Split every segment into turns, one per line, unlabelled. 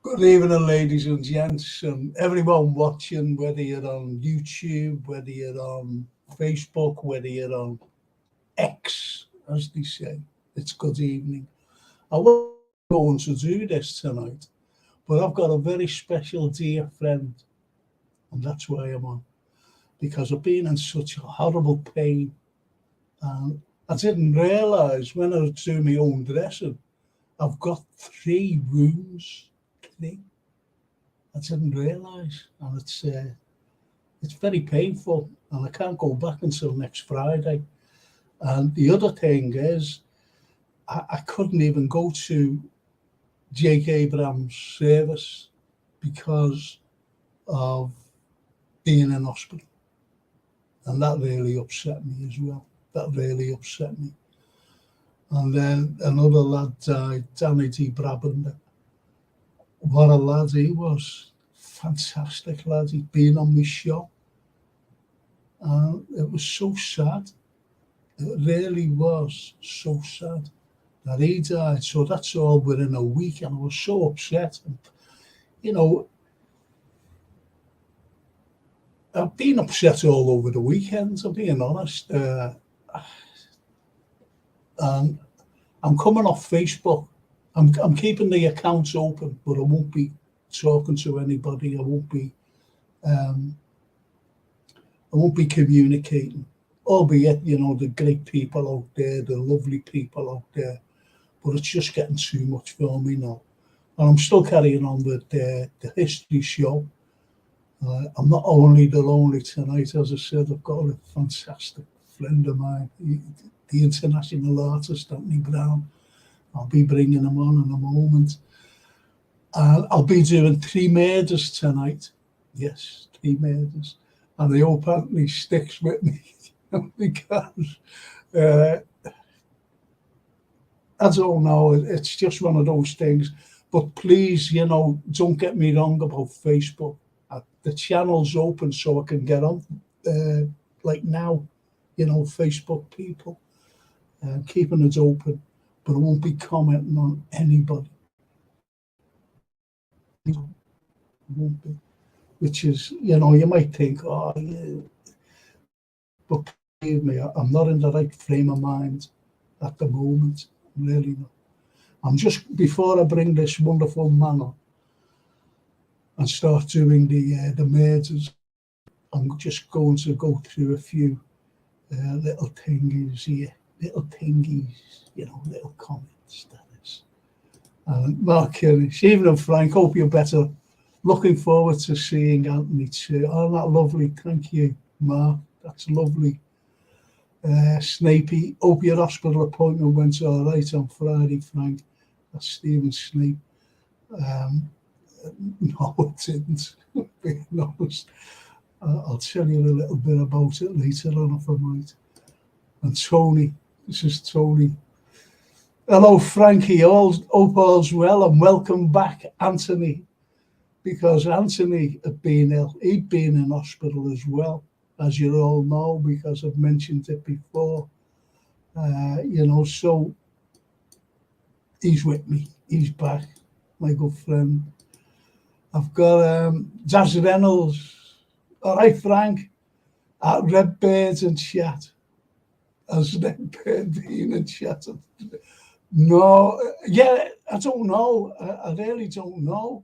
Good evening, ladies and gents, and everyone watching, whether you're on YouTube, whether you're on Facebook, whether you're on X, as they say. It's good evening. I wasn't going to do this tonight, but I've got a very special dear friend, and that's why I'm on, because I've been in such horrible pain, and I didn't realise when I was doing my own dressing, I've got 3 wounds. 3. I didn't realise, and it's very painful, and I can't go back until next Friday. And the other thing is, I couldn't even go to Jake Abraham's service because of being in hospital, and that really upset me as well. That really upset me. And then another lad died, Danny D. Brabender. What a lad he was. Fantastic lad. He'd been on my show. And it was so sad. It really was so sad that he died. So that's all within a week. And I was so upset. And, you know, I've been upset all over the weekend, I'm being honest. And I'm coming off Facebook. I'm keeping the accounts open, but I won't be talking to anybody. I won't be communicating. Albeit, you know, the great people out there, the lovely people out there, but it's just getting too much for me now. And I'm still carrying on with the history show. I'm not only the lonely tonight, as I said. I've got a fantastic friend of mine, the international artist Anthony Brown. I'll be bringing him on in a moment. And I'll be doing 3 murders tonight. Yes, 3 murders. And I hope Anthony sticks with me because I don't know, it's just one of those things. But please, you know, don't get me wrong about Facebook. The channel's open so I can get on, like now, you know, Facebook people. Keeping it open. But I won't be commenting on anybody. I won't be. Which is, you know, you might think, oh, yeah. But believe me, I'm not in the right frame of mind at the moment. I'm really not. I'm just, before I bring this wonderful man on and start doing the murders, I'm just going to go through a few little thingies here. Little thingies, you know, little comments, that is. Mark Kirnish, evening Frank, hope you're better. Looking forward to seeing Anthony too. Oh, that lovely, thank you, Mark, that's lovely. Snapey, hope your hospital appointment went all right on Friday, Frank. That's Stephen Snape. No, it didn't, being honest. I'll tell you a little bit about it later on if I might. And Tony, this is Tony. Hello, Frankie. Hope all's well, and welcome back, Anthony. Because Anthony had been ill. He'd been in hospital as well, as you all know, because I've mentioned it before. You know, so he's with me. He's back, my good friend. I've got Jazz Reynolds. All right, Frank. At Redbirds and Chat. Has Redbird been in chat? No, yeah, I don't know. I really don't know,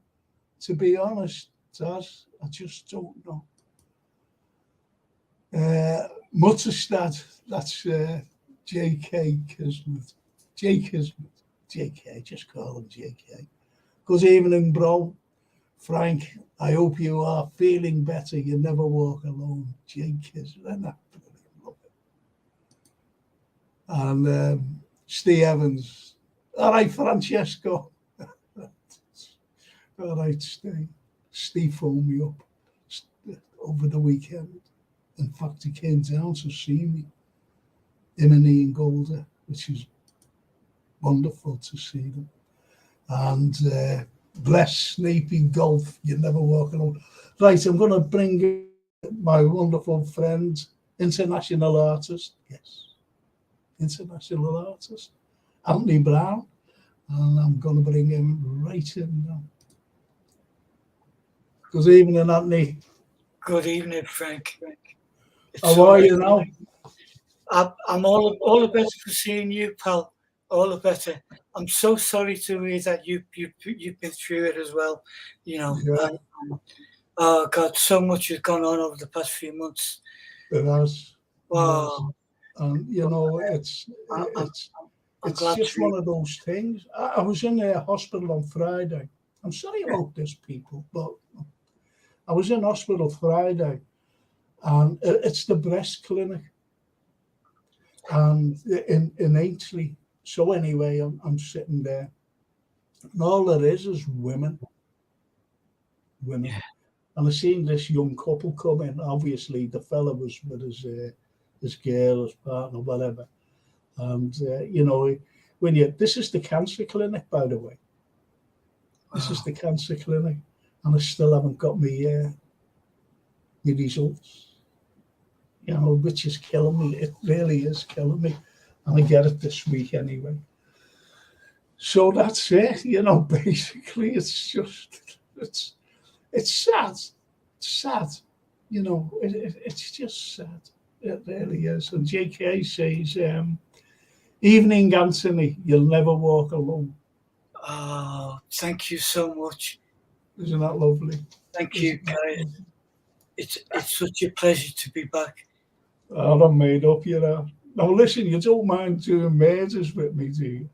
to be honest, Taz. I just don't know. Mutterstad, that's J.K. Kismet. J. Kismet. J.K., just call him J.K. Good evening, bro. Frank, I hope you are feeling better. You never walk alone. J. Kismet. And Steve Evans. All right, Francesco. All right, Steve. Steve phoned me up over the weekend. In fact, he came down to see me, him and Ian Golder, which is wonderful to see them. And bless Snapey Golf. You never walk alone. Right, I'm going to bring in my wonderful friend, international artist. Yes. International artist, Anthony Brown, and I'm going to bring him right in now. Good evening, Anthony.
Good evening, Frank.
How are you now?
I'm all the better for seeing you, pal. All the better. I'm so sorry to hear that you've been through it as well. You know,
Yeah,
oh God, so much has gone on over the past few months.
it has.
Wow.
And you know, it's
I'm glad
just
to.
one of those things. I was in the hospital on Friday. I'm sorry
Yeah.
about this, people, but I was in hospital Friday, and it's the breast clinic, and in Aintree. So anyway, I'm sitting there, and all there is women.
Yeah.
And I seen this young couple come in. Obviously, the fella was with his girl, his partner, whatever. And you know, this is the cancer clinic, by the way. This is
Wow.
the cancer clinic, and I still haven't got my results. You know, which is killing me. It really is killing me, and I get it this week anyway. So that's it. You know, basically, it's sad. It's sad. You know, it's just sad. It really is. And JK says, evening, Anthony, you'll never walk alone.
Oh, thank you so much.
Isn't that lovely?
Thank you,
Isn't that
guys.
lovely?
It's such a pleasure to be back.
Oh, I'm made up, you know. Now, listen, you don't mind doing murders with me, do you?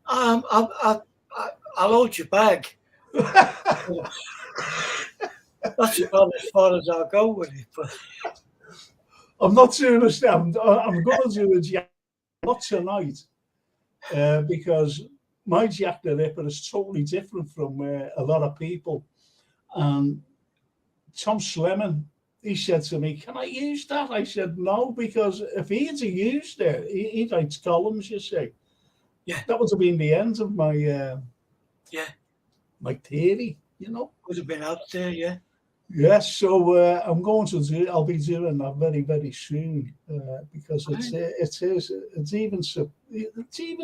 I'll hold your bag. That's about as far as I'll go with it. But
I'm not doing a I'm going to do a Jack not tonight because my Jack the Ripper is totally different from a lot of people. And Tom Slemon, he said to me, "Can I use that?" I said, "No, because if he had used it, he writes columns, you see."
Yeah.
That would have been the end of my my theory, you know.
Would have been out there, yeah.
Yes, so I'm going to do. I'll be doing that very, very soon because it's even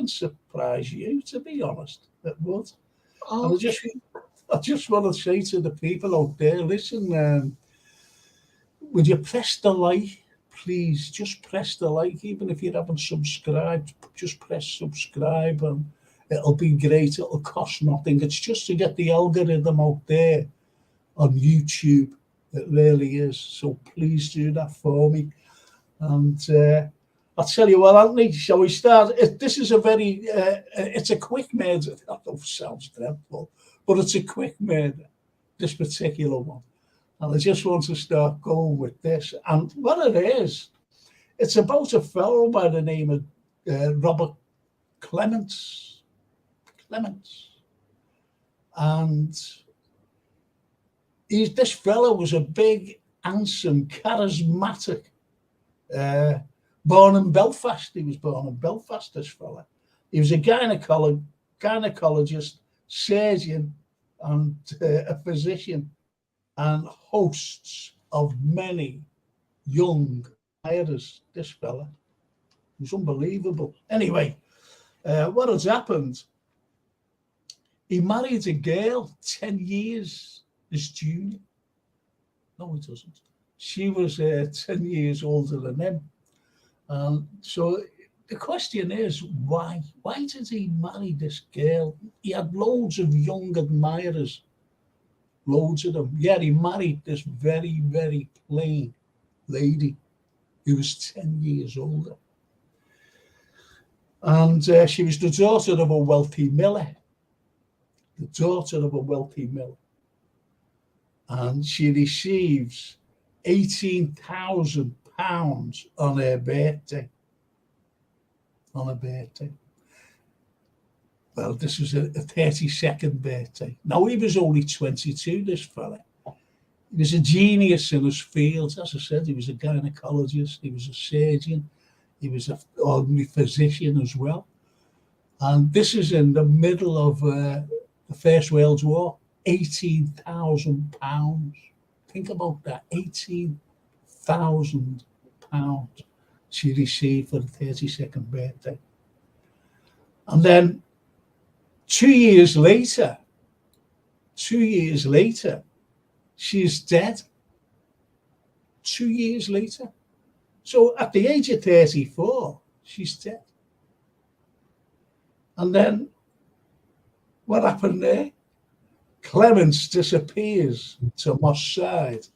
surprise you, to be honest. It would.
Oh,
And I just want to say to the people out there, listen, would you press the like, please? Just press the like, even if you haven't subscribed. Just press subscribe, and it'll be great. It'll cost nothing. It's just to get the algorithm out there on YouTube. It really is. So please do that for me. And I'll tell you what, Anthony, shall we start? This is a very, it's a quick murder. That sounds dreadful, but it's a quick murder, this particular one. And I just want to start going with this. And what it is, it's about a fellow by the name of Robert Clements. And this fellow was a big, handsome, charismatic, born in Belfast. He was born in Belfast, this fella. He was a gynecologist, surgeon, and a physician, and hosts of many young admirers, this fella. It was unbelievable. Anyway, what has happened? He married a girl 10 years his junior. No, he doesn't. She was 10 years older than him. So the question is, why? Why did he marry this girl? He had loads of young admirers, loads of them. Yeah, he married this very, very plain lady who was 10 years older. And she was the daughter of a wealthy miller. And she receives £18,000 on her birthday. Well, this was a 32nd birthday. Now, he was only 22, this fella. He was a genius in his field. As I said, he was a gynecologist, he was a surgeon, he was an ordinary physician as well. And this is in the middle of the First World War. £18,000. Think about that. £18,000 she received for the 32nd birthday. And then 2 years later, 2 years later, she is dead. 2 years later. So at the age of 34, she's dead. And then what happened there? Clements disappears to Moss Side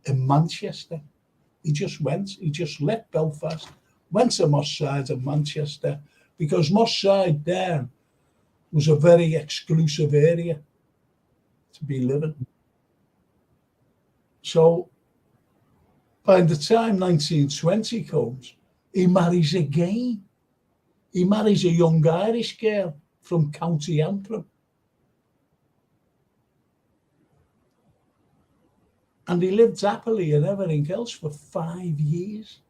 in Manchester. He just left Belfast, went to Moss Side in Manchester, because Moss Side then was a very exclusive area to be living. So by the time 1920 comes, he marries again. He marries a young Irish girl from County Antrim. And he lived happily and everything else for 5 years.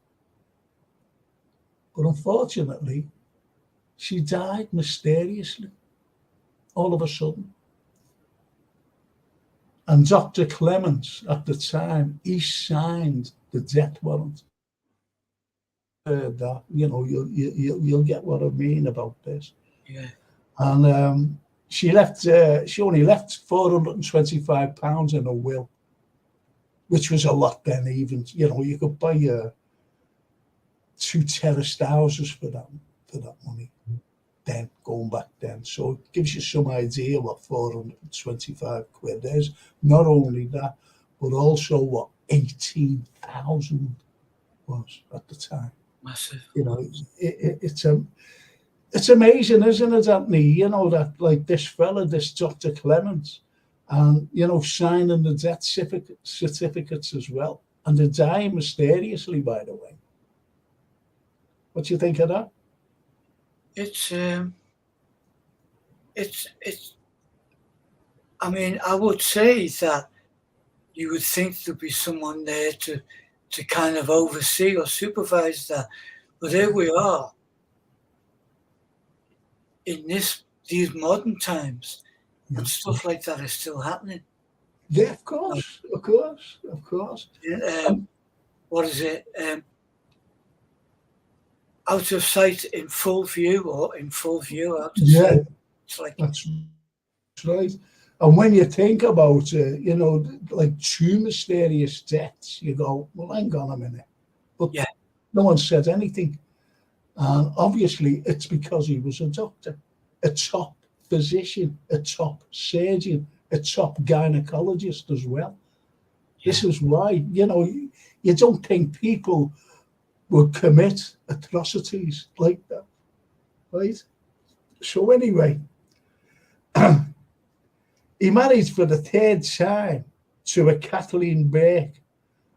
But unfortunately, she died mysteriously, all of a sudden. And Dr. Clements, at the time, he signed the death warrant. That, you'll get what I mean about this.
Yeah.
And she only left £425 in a will, which was a lot then. Even you could buy 2 terraced houses for that money. Then going back then, so it gives you some idea what 425 quid is. Not only that, but also what 18,000 was at the time.
Massive.
It's amazing, isn't it, Anthony? That like this fella, this Dr. Clements, and signing the death certificates as well, and they're dying mysteriously, by the way. What do you think of that?
It's I mean, I would say that you would think there'd be someone there to kind of oversee or supervise that, but here we are in these modern times, and stuff like that is still happening.
Yeah, of course.
What is it? Out of sight, in full view, or in full view, out of sight. It's like,
that's right. And when you think about like 2 mysterious deaths, you go, well, hang on a minute. But no one said anything. And obviously, it's because he was a doctor, a top physician, a top surgeon, a top gynecologist as well. Yeah. This is why, you don't think people would commit atrocities like that, right? So anyway, he married for the 3rd time to a Kathleen Burke,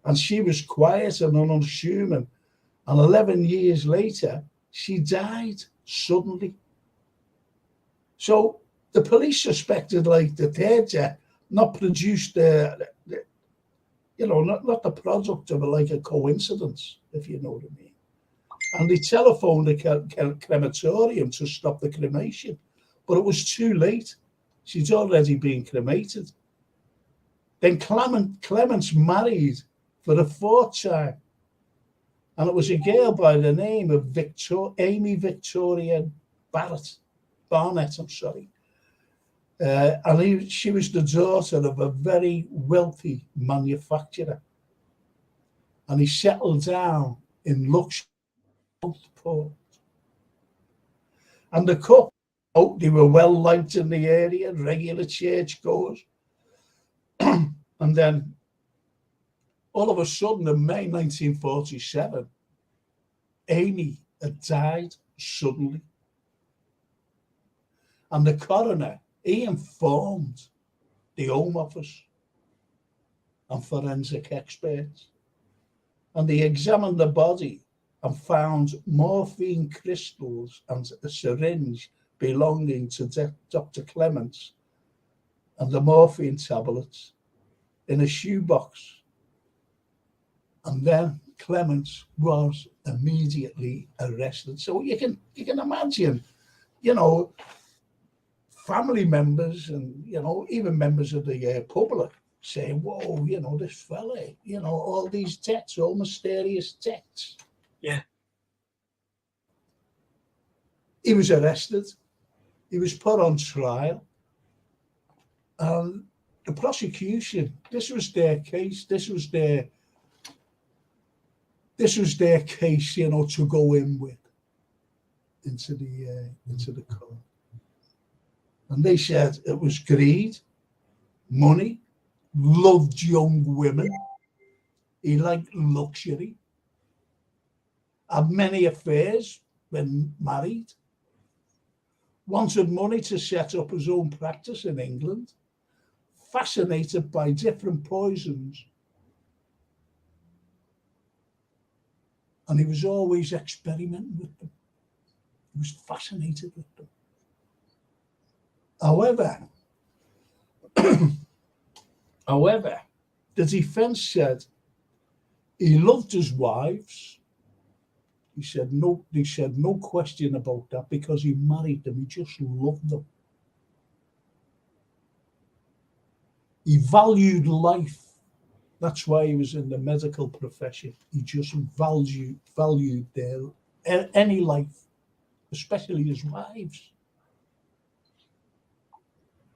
and she was quiet and unassuming. And 11 years later, she died suddenly. So the police suspected, like, the 3rd death not produced not the product of a coincidence, if you know what I mean. And they telephoned the crematorium to stop the cremation, but it was too late. She's already been cremated. Then Clements married for the 4th time, and it was a girl by the name of Amy Victoria Barnett. And she was the daughter of a very wealthy manufacturer, and he settled down in Luxor. And the couple, they were well liked in the area, regular churchgoers. And then all of a sudden, in May 1947, Amy had died suddenly. And the coroner, he informed the Home Office and forensic experts. And they examined the body and found morphine crystals and a syringe belonging to Dr. Clements, and the morphine tablets in a shoebox. And then Clements was immediately arrested. So you can imagine, family members and, even members of the public saying, whoa, this fella, all these deaths, all mysterious deaths.
Yeah.
He was arrested. He was put on trial. And the prosecution, this was their case. This was their case, you know, to go in with into the court. And they said it was greed, money, loved young women. He liked luxury, had many affairs when married, wanted money to set up his own practice in England, fascinated by different poisons. And he was always experimenting with them. He was fascinated with them. However, the defense said he loved his wives. He said no question about that, because he married them. He just loved them. He valued life. That's why he was in the medical profession. He just valued any life, especially his wives.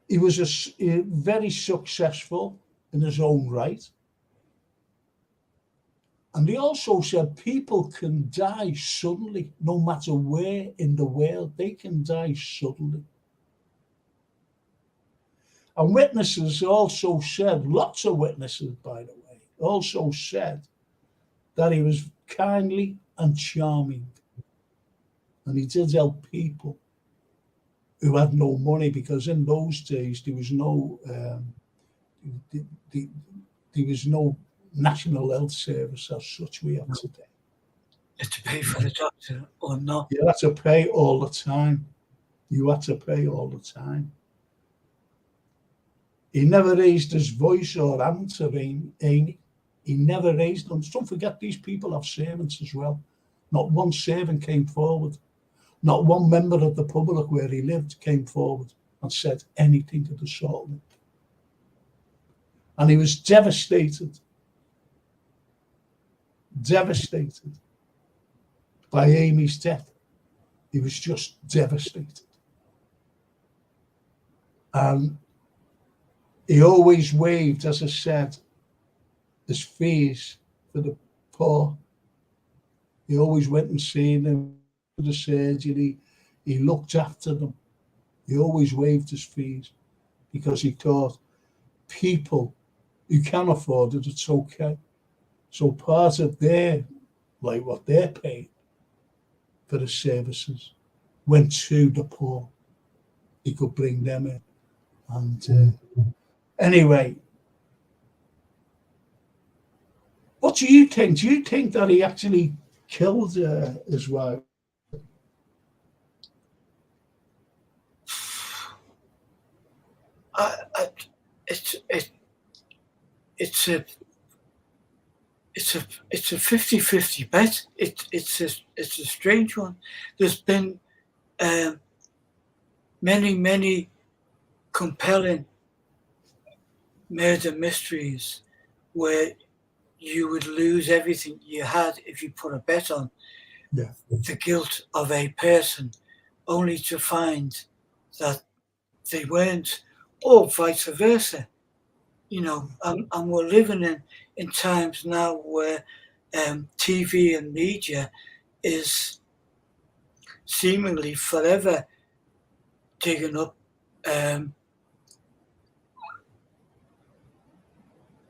He was very successful in his own right. And he also said people can die suddenly, no matter where in the world, they can die suddenly. And witnesses also said, lots of witnesses, by the way, also said that he was kindly and charming. And he did help people who had no money, because in those days there was no national health service as such we have today.
You had to pay for the doctor or not?
You had to pay all the time. You had to pay all the time. He never raised his voice or hand to Amy. He never raised them. Don't forget, these people have servants as well. Not one servant came forward. Not one member of the public where he lived came forward and said anything to the sort of it. And he was devastated by Amy's death. He was just devastated. And he always waived, as I said, his fees for the poor. He always went and seen them for the surgery. He looked after them. He always waived his fees because he thought people who can afford it, it's okay. So part of their, like what they're paying for the services, went to the poor. He could bring them in. And anyway, what do you think? Do you think that he actually killed his wife?
It's a 50-50 bet. It's a strange one. There's been many compelling murder mysteries where you would lose everything you had if you put a bet on the guilt of a person, only to find that they weren't, or vice versa. You know, and we're living in times now where TV and media is seemingly forever digging up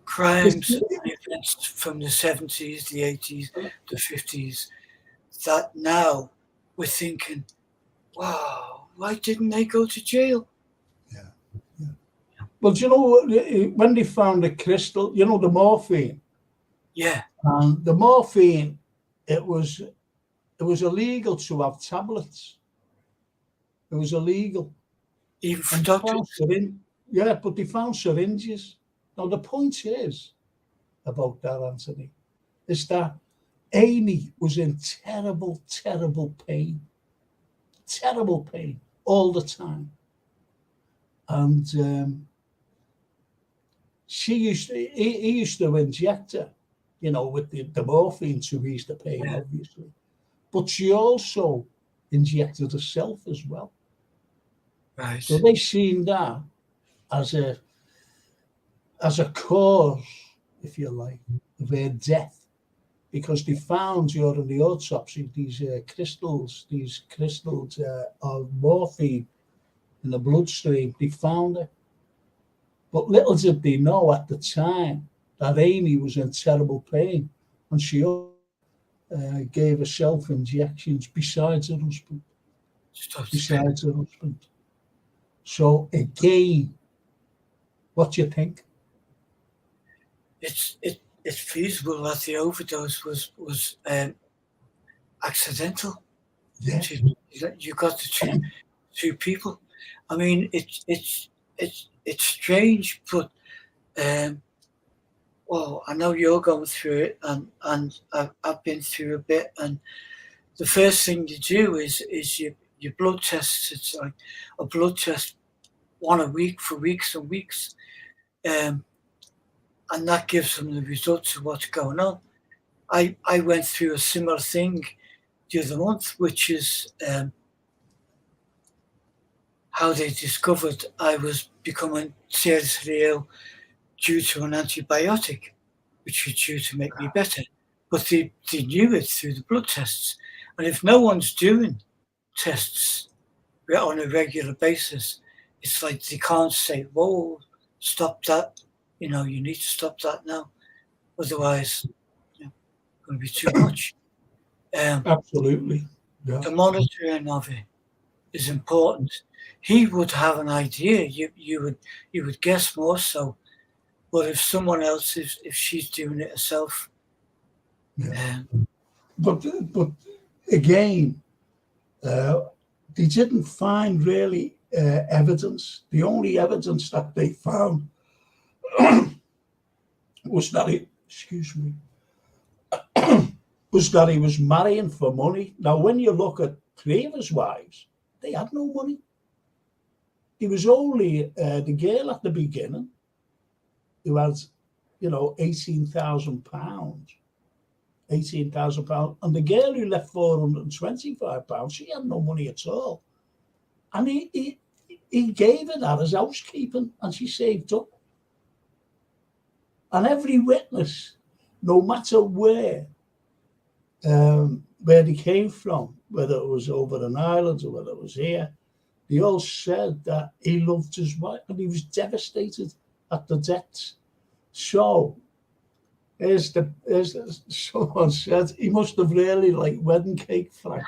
crimes and events from the 70s, the 80s, the 50s, that now we're thinking, wow, why didn't they go to jail?
Well, do you know, when they found the crystal, you know, the morphine?
Yeah.
And the morphine, it was illegal to have tablets. It was illegal.
Even for doctors?
Yeah, but they found syringes. Now, the point is about that, Anthony, is that Amy was in terrible pain all the time. And he used to inject her, you know, with the morphine to ease the pain, obviously. But she also injected herself as well.
Right.
So they seen that as a as a cause, if you like, of her death, because they found during the autopsy these crystals of morphine in the bloodstream. They found it. But little did they know at the time that Amy was in terrible pain, and she gave herself injections besides her husband. So again, what do you think?
It's feasible that the overdose was accidental.
Yeah.
You got the two people. I mean, it's strange, but well, I know you're going through it, and I've been through a bit. And the first thing you do is your blood tests. It's like a blood test, one a week for weeks and weeks, and that gives them the results of what's going on. I went through a similar thing the other month, which is how they discovered I was becoming seriously ill due to an antibiotic, which was due to make me better. But they knew it through the blood tests. And if no one's doing tests on a regular basis, it's like they can't say, whoa, stop that. You need to stop that now. Otherwise, it's going to be too much.
Absolutely. Yeah.
The monitoring of it is important. He would have an idea. You would guess more so. But if someone else if she's doing it herself,
but again, they didn't find really evidence. The only evidence that they found was that was that he was marrying for money. Now, when you look at three of his wives, they had no money. He was only the girl at the beginning who had, £18,000. £18,000. And the girl who left £425, she had no money at all. And he gave her that as housekeeping, and she saved up. And every witness, no matter where they came from, whether it was over an island or whether it was here, they all said that he loved his wife and he was devastated at the deaths. So, someone said he must have really liked wedding cake, Frank.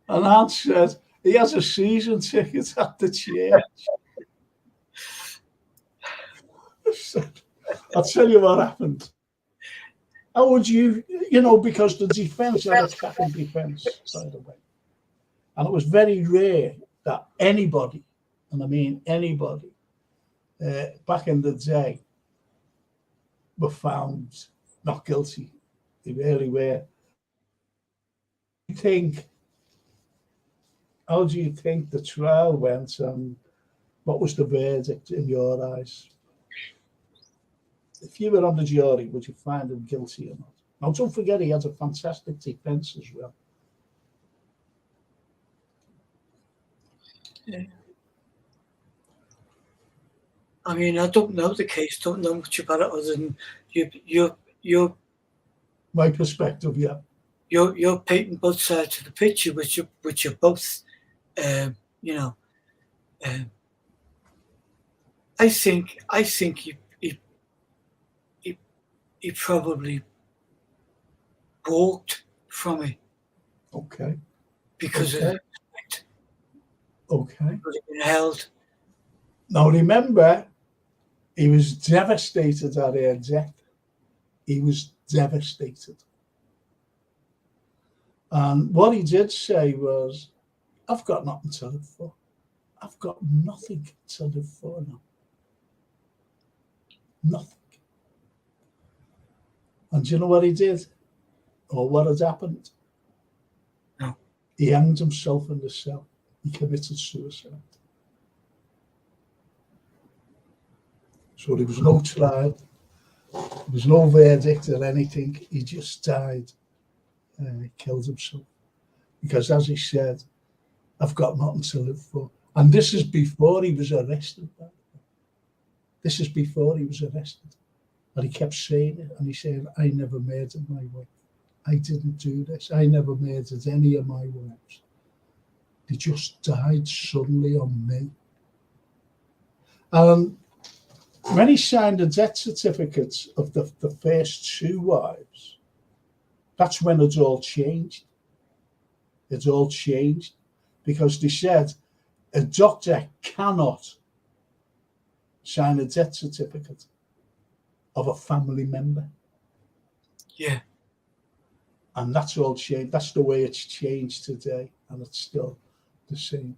And Aunt said he has a season ticket at the church. I'll tell you what happened. How would you, because the defense had a cracking defense, by the way. And it was very rare that anybody, and I mean anybody, back in the day, were found not guilty. They really were. How do you think the trial went, and what was the verdict in your eyes? If you were on the jury, would you find him guilty or not? Now, don't forget, he has a fantastic defense as well.
Yeah. I mean, I don't know the case, don't know much about it other than your
my perspective, yeah.
You're painting both sides of the picture, which you're both, I think he probably walked from it.
Okay.
Because of respect.
Okay.
Because it been held.
Now remember, he was devastated at her death. He was devastated. And what he did say was, I've got nothing to live for. I've got nothing to live for now. Nothing. And do you know what he did? Or what had happened?
No.
He hanged himself in the cell. He committed suicide. So there was no trial. There was no verdict or anything. He just died. He killed himself. Because as he said, I've got nothing to live for. And this is before he was arrested. This is before he was arrested. And he kept saying it. And he said, I never murdered my wife. I didn't do this. I never murdered any of my wives. They just died suddenly on me. And when he signed the death certificates of the first two wives, that's when it all changed. It all changed because they said a doctor cannot sign a death certificate of a family member.
Yeah.
And that's all changed. That's the way it's changed today. And it's still the same.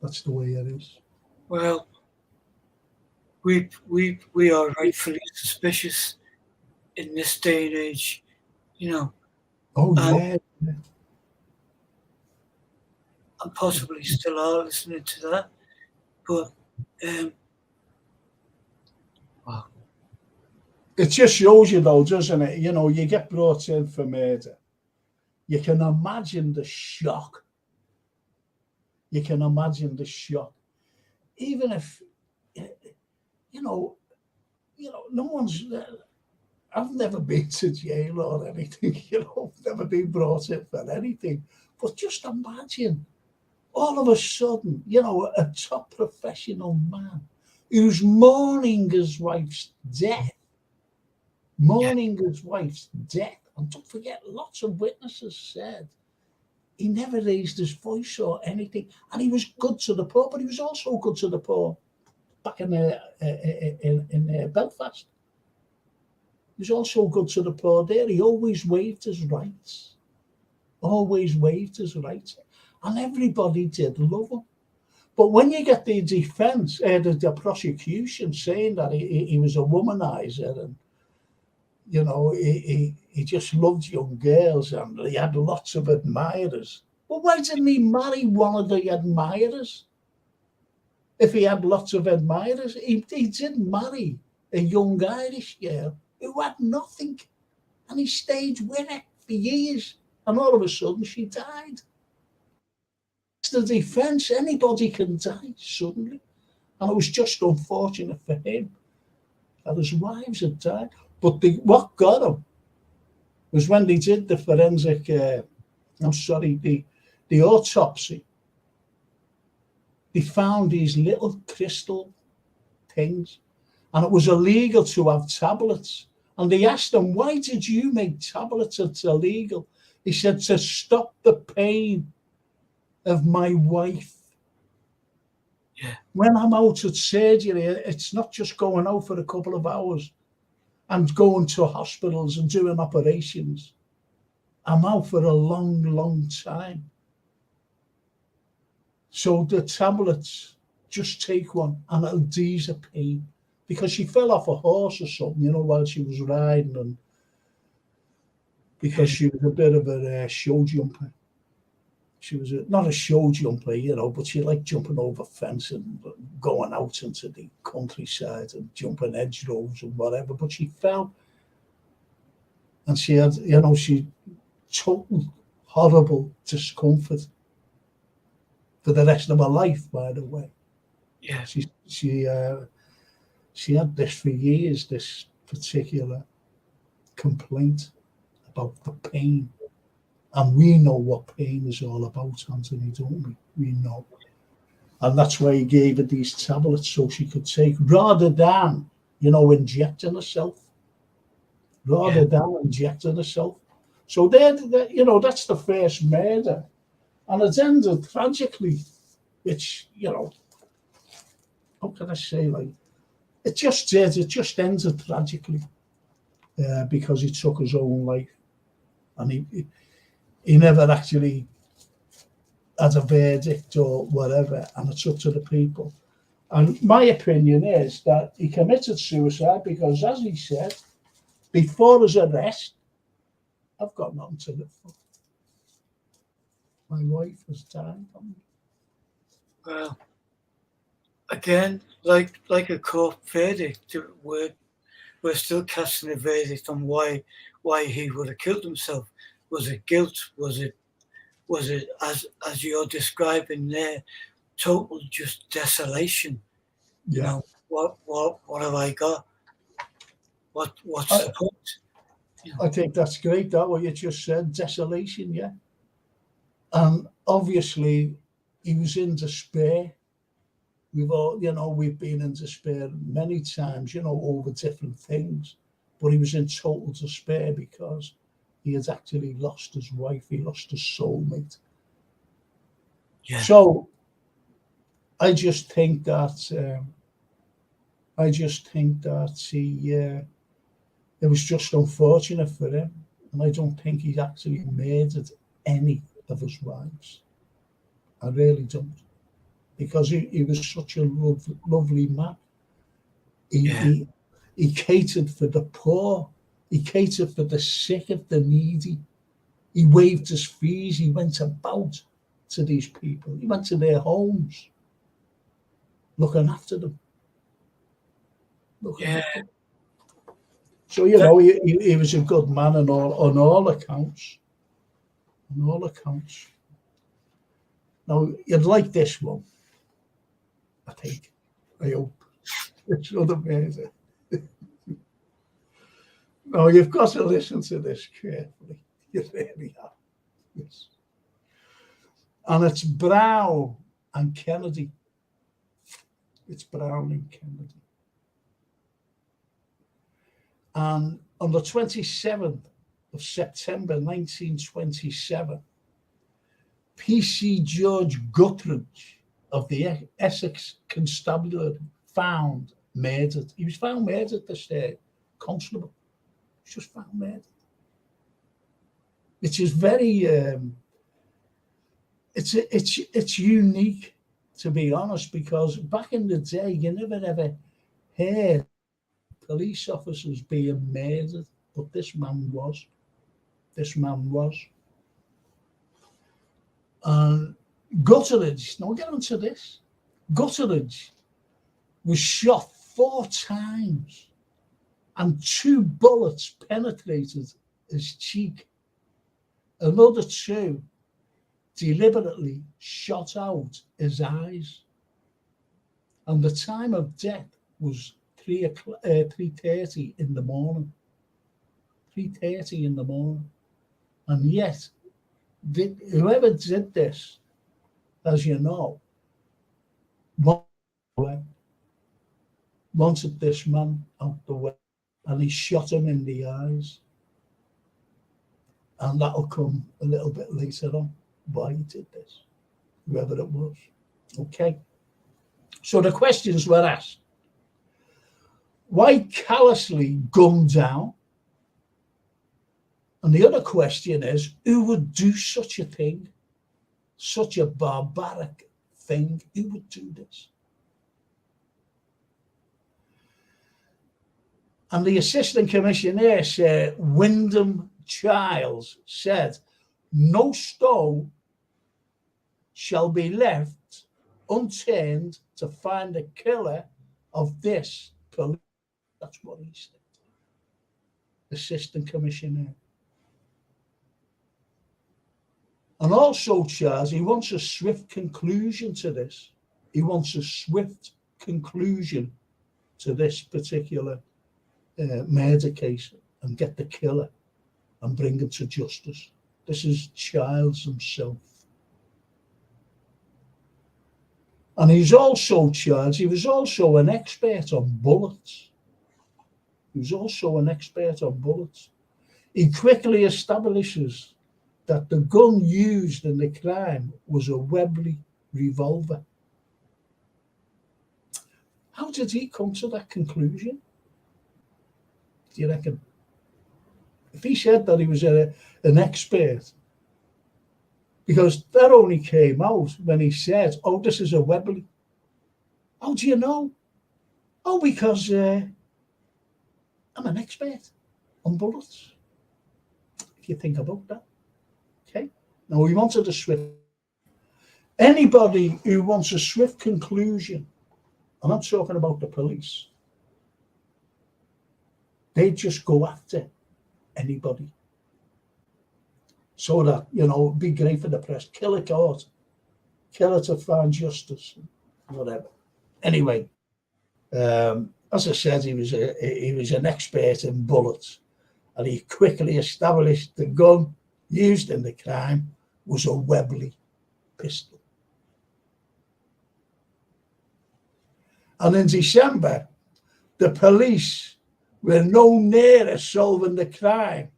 That's the way it is.
Well, we are rightfully suspicious in this day and age, you know.
Oh, yeah.
And possibly still are listening to that. But wow.
It just shows you though, doesn't it? You know, you get brought in for murder. You can imagine the shock. You can imagine the shock. Even if, you know, no one's, I've never been to jail or anything, you know, I've never been brought in for anything. But just imagine, all of a sudden, you know, a top professional man who's mourning his wife's death. Mourning his wife's death. And don't forget, lots of witnesses said he never raised his voice or anything. And he was good to the poor, but he was also good to the poor back in Belfast. He was also good to the poor there. He always waived his rights. Always waived his rights. And everybody did love him. But when you get the defense, the prosecution saying that he was a womanizer and, you know, he just loved young girls and he had lots of admirers. Well, why didn't he marry one of the admirers? If he had lots of admirers, he did marry a young Irish girl who had nothing. And he stayed with her for years. And all of a sudden, she died. It's the defense. Anybody can die suddenly. And it was just unfortunate for him that his wives had died. But what got him was when they did the forensic, the autopsy, they found these little crystal things. And it was illegal to have tablets. And they asked him, why did you make tablets? It's illegal. He said, to stop the pain of my wife.
Yeah.
When I'm out at surgery, it's not just going out for a couple of hours and going to hospitals and doing operations. I'm out for a long, long time. So the tablets, just take one and it'll ease the pain. Because she fell off a horse or something, you know, while she was riding, and because she was a bit of a show jumper. She was not a show jumper, you know, but she liked jumping over fence and going out into the countryside and jumping hedgerows and whatever. But she fell, and she had, you know, she total horrible discomfort for the rest of her life. By the way,
yeah,
she had this for years. This particular complaint about the pain. And we know what pain is all about, Anthony, don't we? We know. And that's why he gave her these tablets so she could take, rather than, you know, injecting herself. So they're, you know, that's the first murder. And it ended tragically, which, you know, how can I say, like, it just ended tragically because he took his own life. And he never actually had a verdict or whatever, and it's up to the people. And my opinion is that he committed suicide because, as he said, before his arrest, I've got nothing to live for. My wife has died.
Well, again, like a court verdict, we're still casting a verdict on why he would have killed himself. Was it guilt? Was it was it as you're describing there, total just desolation. You
Yeah.
know, what have I got? What's
I,
the point?
I think that's great, that what you just said, desolation, yeah. And obviously he was in despair. We've been in despair many times, over different things. But he was in total despair because he had actually lost his wife, he lost his soulmate.
Yeah.
So I just think that it was just unfortunate for him, and I don't think he's actually murdered any of his wives. I really don't, because he was such a lovely man. He,
Yeah.
he he catered for the poor. He catered for the sick and the needy. He waived his fees. He went about to these people. He went to their homes, looking after them. Looking
Yeah.
after them. So
That,
he was a good man on all accounts. On all accounts. Now you'd like this one, I think. I hope. It's not amazing. No, you've got to listen to this carefully. You really have. Yes. And it's Brown and Kennedy. It's Brown and Kennedy. And on the 27th of September 1927, P.C. George Guthridge of the Essex Constabulary found murdered. He was found murdered, this constable. He was just found murdered. Which is very, it's unique, to be honest, because back in the day, you never ever heard police officers being murdered, but this man was. This man was. And Guthridge, now we'll get onto this. Guthridge was shot 4 times and 2 bullets penetrated his cheek. Another 2 deliberately shot out his eyes. And the time of death was 3:30 in the morning. 3:30 in the morning. And yet, whoever did this, as you know, wanted this man out the way, and he shot him in the eyes. And that'll come a little bit later on, why he did this, whoever it was. Okay. So the questions were asked. Why callously gun down? And the other question is, who would do such a thing? Such a barbaric thing? Who would do this? And the Assistant Commissioner, Sir Wyndham Childs, said, no stone shall be left unturned to find the killer of this police. That's what he said. Assistant Commissioner. And also, Charles, he wants a swift conclusion to this. He wants a swift conclusion to this particular murder case and get the killer and bring him to justice. This is Childs himself. And he was also an expert on bullets. He quickly establishes that the gun used in the crime was a Webley revolver. How did he come to that conclusion? Do you reckon? If he said that he was an expert, because that only came out when he said, oh, this is a Webley. How do you know? Oh, because I'm an expert on bullets. If you think about that. Okay. Now, we wanted a swift. Anybody who wants a swift conclusion, and I'm talking about the police, they just go after anybody. so that, it'd be great for the press. Kill it out. Kill it to find justice, whatever. Anyway, as I said, he was an expert in bullets, and he quickly established the gun used in the crime was a Webley pistol. And in December, the police were no nearer solving the crime.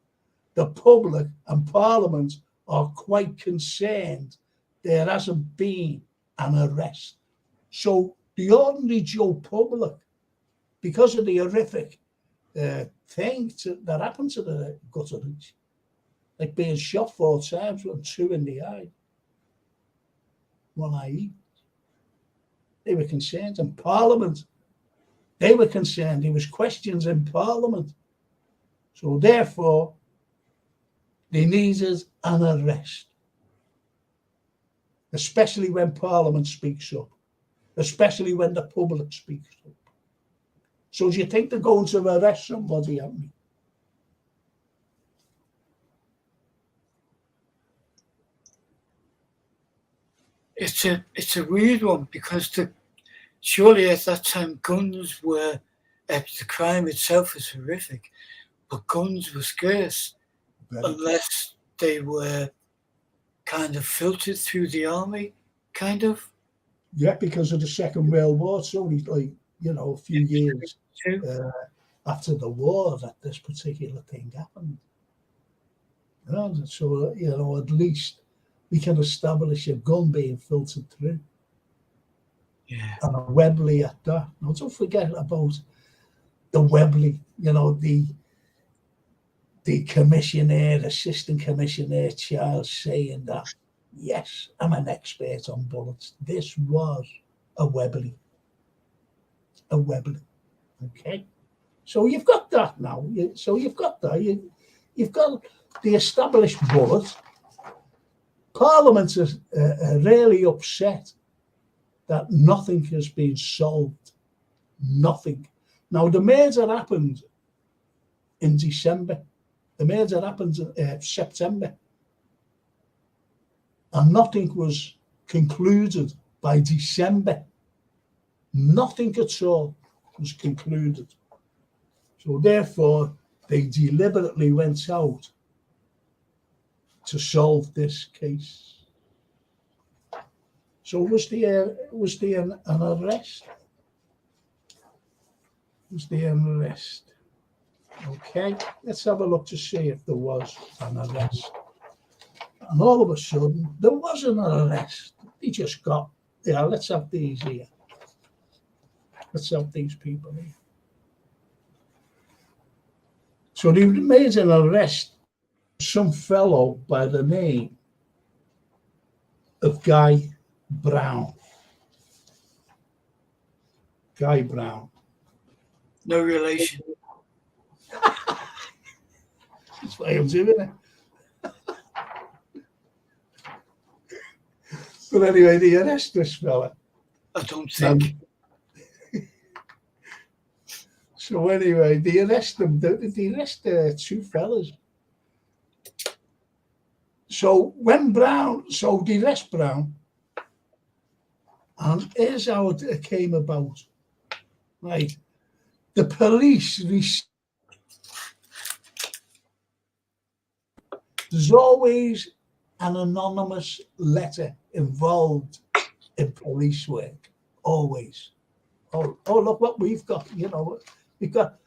The public and Parliament are quite concerned there hasn't been an arrest. So the ordinary Joe public, because of the horrific thing that happened to the Gutteridge, like being shot 4 times with 2 in the eye, 1 eye each, they were concerned. In Parliament, they were concerned. There was questions in Parliament. So therefore, they needed an arrest, especially when Parliament speaks up, especially when the public speaks up. So do you think they're going to arrest somebody at me?
It's a weird one, because surely at that time guns were, the crime itself was horrific, but guns were scarce. Unless they were kind of filtered through the army, kind of.
Yeah, because of the Second World War. It's only a few years after the war that this particular thing happened. So, at least we can establish a gun being filtered through.
Yeah.
And a Webley at that. Now, don't forget about the Webley, the commissioner, assistant commissioner, Charles, saying that, yes, I'm an expert on bullets. This was a Webley. A Webley. Okay? So you've got that now. You've got that. You've got the established bullet. Parliament is really upset that nothing has been solved. Nothing. Now, the murder happened in December. The murder happened in September. And nothing was concluded by December. Nothing at all was concluded. So therefore, they deliberately went out to solve this case. So was there an arrest? Was there an arrest? Okay, let's have a look to see if there was an arrest. And all of a sudden, there wasn't an arrest. They just got, let's have these here. Let's have these people here. So they made an arrest of some fellow by the name of Guy Brown. Guy Brown.
No relation.
That's why I'm doing it. But anyway, they arrest this fella.
I don't think.
So anyway, they arrest them. They arrest 2 fellas. So they arrest Brown, and here's how it came about. Right, the police there's always an anonymous letter involved in police work. Always. Oh, look what we've got. We've got,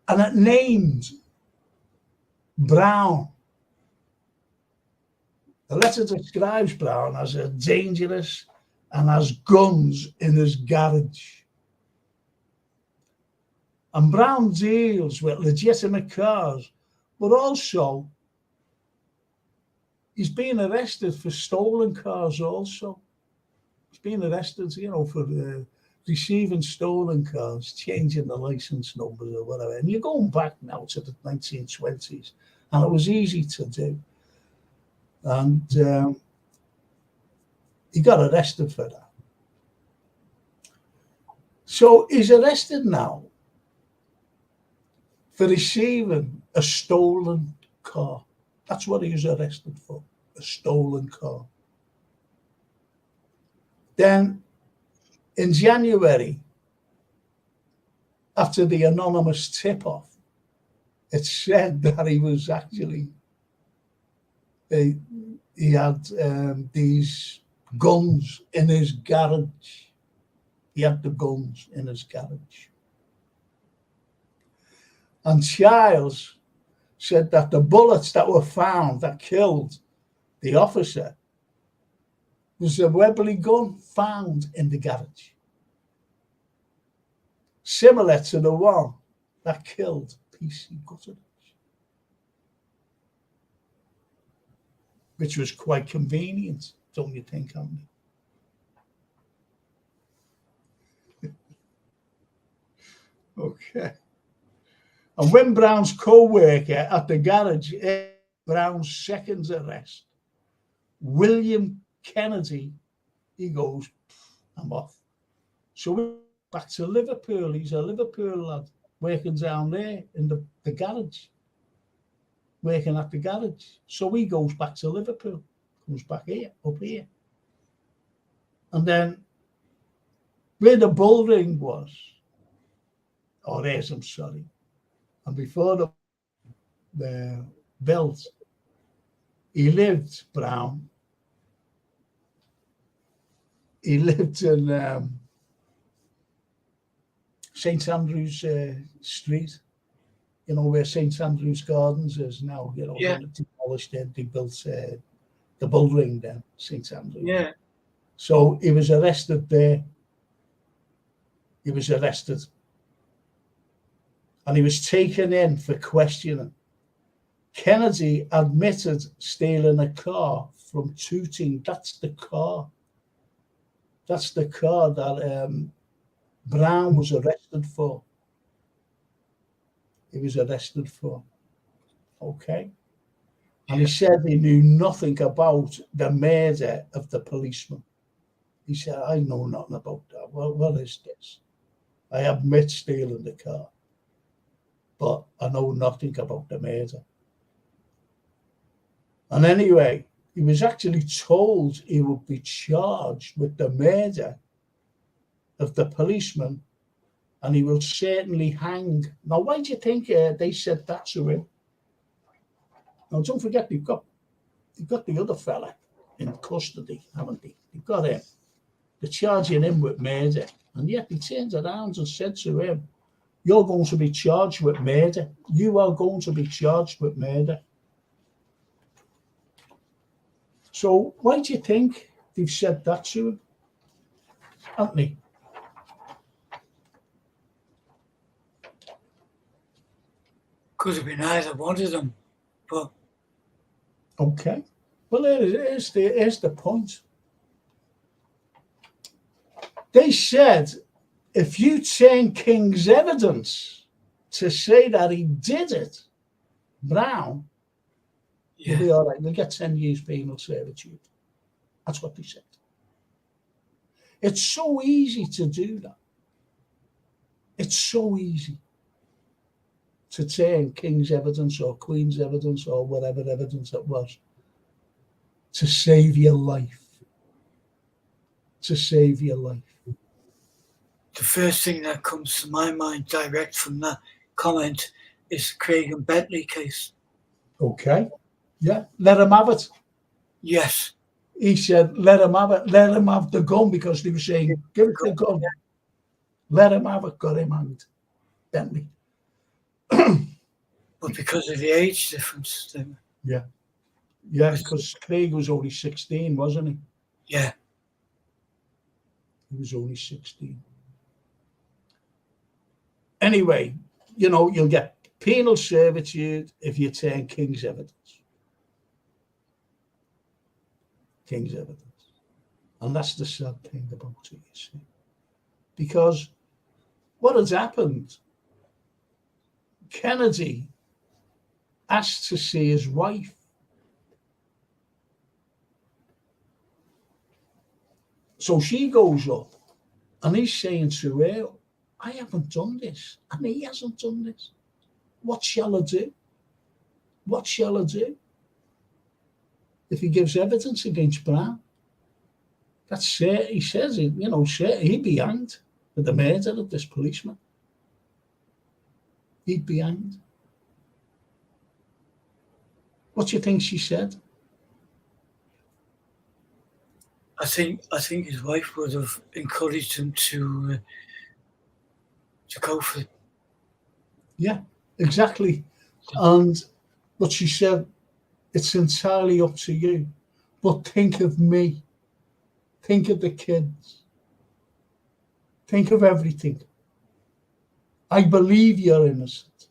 and it named Brown. The letter describes Brown as a dangerous and has guns in his garage. And Brown deals with legitimate cars, but also he's been arrested for stolen cars also. He's been arrested, for receiving stolen cars, changing the license numbers or whatever. And you're going back now to the 1920s, and it was easy to do. And he got arrested for that. So he's arrested now for receiving a stolen car. That's what he was arrested for, a stolen car. Then in January, after the anonymous tip-off, it said that he was actually, he had these guns in his garage. He had the guns in his garage. And Childs said that the bullets that were found that killed the officer was a Webley gun found in the garage, similar to the one that killed P.C. Gutteridge, which was quite convenient, don't you think, Andy? Okay. And when Brown's co-worker at the garage, Brown's second arrest, William Kennedy, he goes, I'm off. So we're back to Liverpool. He's a Liverpool lad working down there in the garage, working at the garage. So he goes back to Liverpool, comes back here, up here. And then where the bull ring was, I'm sorry. And before the belt, he lived, Brown. He lived in St. Andrew's Street, you know, where St. Andrew's Gardens is now, you know,
Yeah.
they demolished it, they built the bull ring down, St. Andrews.
Yeah.
So he was arrested there. He was arrested. And he was taken in for questioning. Kennedy admitted stealing a car from Tooting. That's the car. That's the car that Brown was arrested for. He was arrested for. Okay. And he said he knew nothing about the murder of the policeman. He said, I know nothing about that. Well, what is this? I admit stealing the car, but I know nothing about the murder. And anyway, he was actually told he would be charged with the murder of the policeman, and he will certainly hang. Now, why do you think they said that to him? Now, don't forget, they've got the other fella in custody, haven't they? They've got him. They're charging him with murder, and yet he turned around and said to him, you're going to be charged with murder. You are going to be charged with murder. So why do you think they've said that to him, haven't they?
Could have been either one of them, but
okay. Well, here's the point. They said, if you turn King's evidence to say that he did it, Brown, you'll be all right. You'll get 10 years penal servitude. That's what they said. It's so easy to do that. It's so easy to turn King's evidence or Queen's evidence or whatever evidence it was to save your life. To save your life.
the first thing that comes to my mind direct from that comment is the Craig and Bentley case.
Okay. Yeah. Let him have it.
Yes.
He said, let him have it. Let him have the gun because they were saying, give it the gun. Let him have it. Got him hanged. Bentley.
But because of the age difference. Then,
yeah. Yeah, because Craig was only 16, wasn't he?
yeah.
He was only 16. Anyway, you know, you'll get penal servitude if you turn King's evidence. King's evidence. And that's the sad thing about it, you see. Because what has happened, Kennedy asked to see his wife. So she goes up and he's saying to her, I haven't done this. And he hasn't done this. What shall I do? What shall I do? if he gives evidence against Brown. That's it. He says it, he'd be hanged for the murder of this policeman. He'd be hanged. What do you think she said?
I think his wife would have encouraged him to go for it.
Yeah, exactly. And what she said, it's entirely up to you. But think of me. Think of the kids. Think of everything. I believe you're innocent.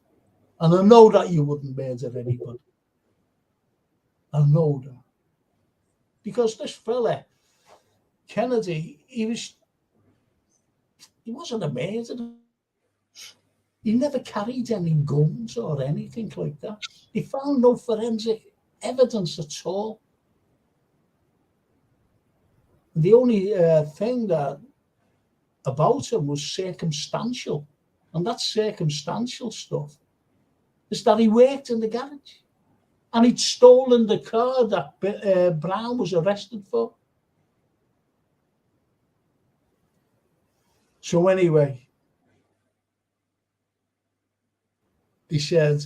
And I know that you wouldn't murder anybody. I know that. Because this fella, Kennedy, he wasn't a murderer. He never carried any guns or anything like that. He found no forensic evidence at all. The only thing that about him was circumstantial, and that circumstantial stuff is that he worked in the garage, and he'd stolen the car that Brown was arrested for. So anyway, he said,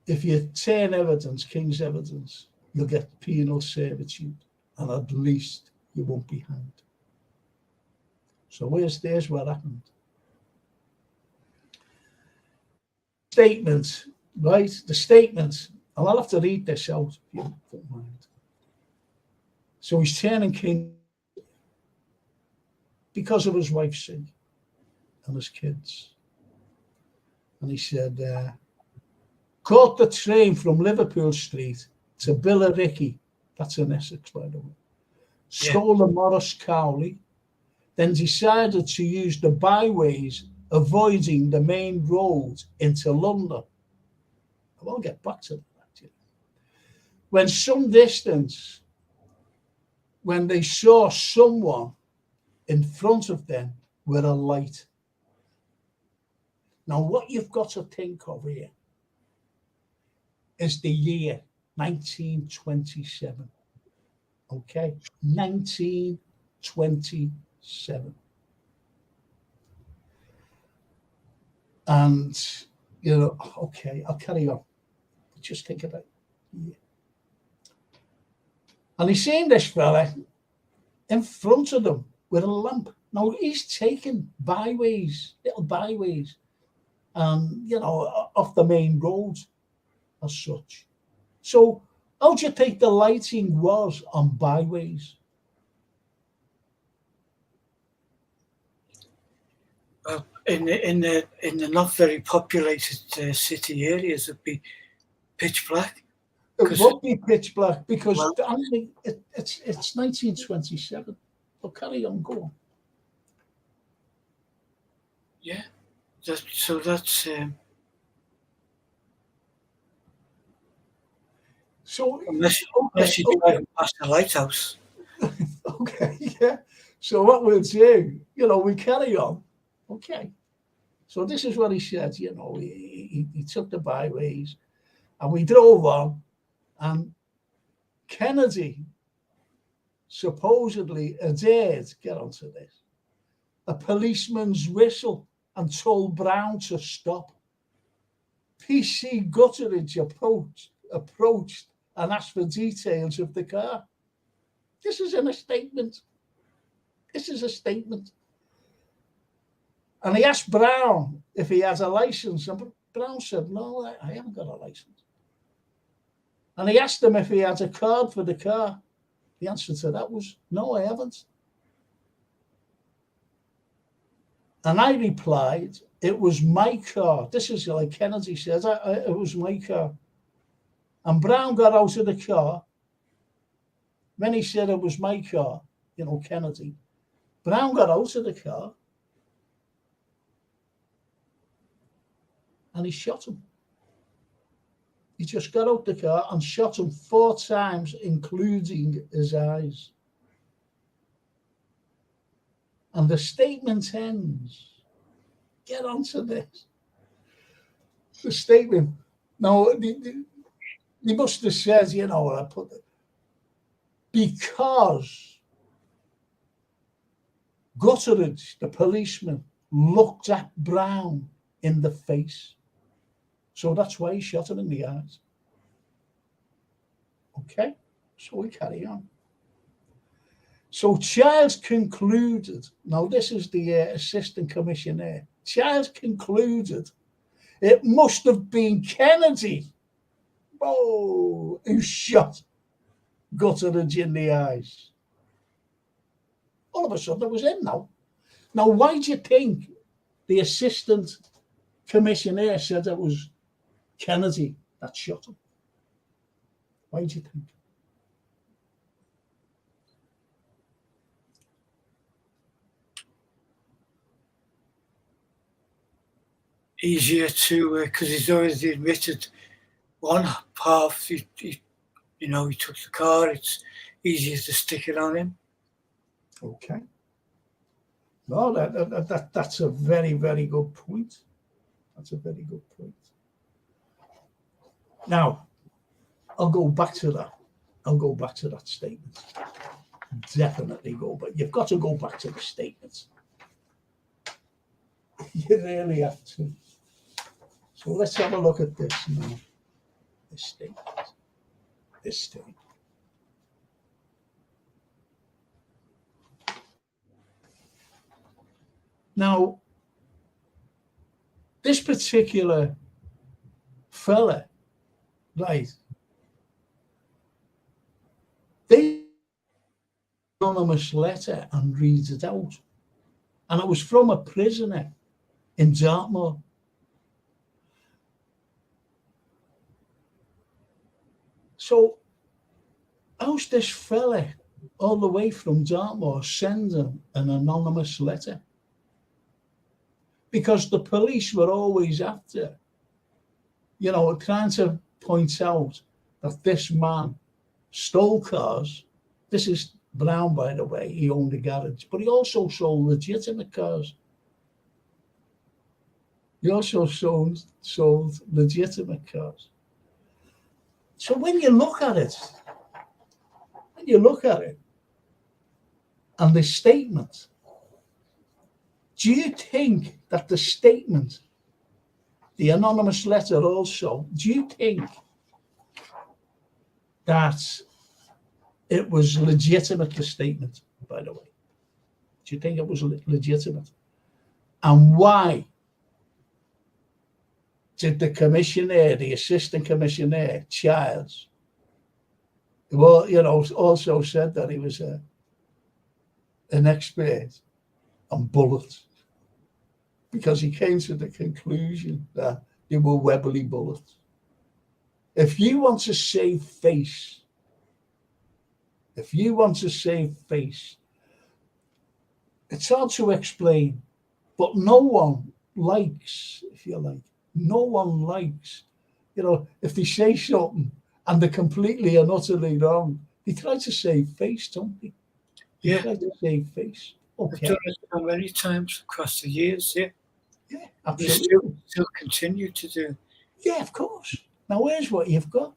if you turn evidence, King's evidence, you'll get penal servitude, and at least you won't be hanged. So there's what happened. Statement, right? The statement, and I'll have to read this out if you don't mind. So he's turning King because of his wife's sake and his kids. And he said, caught the train from Liverpool Street to Billericay, that's in Essex, by the way, stole the Morris Cowley, then decided to use the byways, avoiding the main road into London. I won't get back to that, actually. When some distance, when they saw someone in front of them with a light. Now, what you've got to think of here is the year 1927. Okay? 1927. And, okay, I'll carry on. Just think about it. Yeah. And he's seen this fella in front of them with a lamp. Now, he's taken byways, little byways, off the main road as such. So, how do you think the lighting was on byways?
In the not very populated city areas, it'd be pitch black.
It would be pitch black because it's 1927. Well, carry on, go on.
Yeah, that's.
So
unless you're driving past the lighthouse.
Okay, yeah. So what we'll do, we carry on. Okay. So this is what he said, he took the byways and we drove on, and Kennedy supposedly dared get onto this. A policeman's whistle and told Brown to stop. PC Gutteridge approached and asked for details of the car. This is in a statement. This is a statement. And he asked Brown if he has a license, and Brown said, no, I haven't got a license. And he asked him if he had a card for the car. The answer to that was, no, I haven't. And I replied, it was my car. This is like Kennedy says, it was my car. And Brown got out of the car. When he said it was my car, Kennedy, Brown got out of the car and he shot him. He just got out the car and shot him 4 times, including his eyes. And the statement ends. Get onto this. The statement. Now, he must have said, you know, I put it, because Gutteridge, the policeman, looked at Brown in the face. So that's why he shot him in the eyes. Okay, so we carry on. So Childs concluded, now this is the assistant commissioner, Childs concluded it must have been Kennedy, who shot Gutteridge in the eyes. All of a sudden it was him now. Now, why do you think the assistant commissioner said it was Kennedy that shot him? Why do you think?
Easier to, because he's already admitted one half, he took the car, it's easier to stick it on him.
Okay. No, that's a very, very good point. That's a very good point. Now, I'll go back to that. I'll go back to that statement. Definitely go back. You've got to go back to the statements. You really have to. So let's have a look at this now. This statement. This statement. Now, this particular fella, right, they anonymous letter and reads it out. And it was from a prisoner in Dartmoor. So how's this fella all the way from Dartmoor sending an anonymous letter? Because the police were always after, trying to point out that this man stole cars. This is Brown, by the way. He owned a garage, but he also sold legitimate cars. He also sold legitimate cars. So when you look at it, and the statement, do you think that the statement, the anonymous letter also, do you think that it was legitimate, the statement, by the way? Do you think it was legitimate? And why did the commissioner, the assistant commissioner, Childs, also said that he was an expert on bullets, because he came to the conclusion that they were Webley bullets. If you want to save face, it's hard to explain, but no one likes, if they say something and they're completely and utterly wrong, they try to save face, don't they? They try to save face. Okay.
I've done it so many times across the years,
Yeah, absolutely.
Still continue to do.
Yeah, of course. Now, here's what you've got.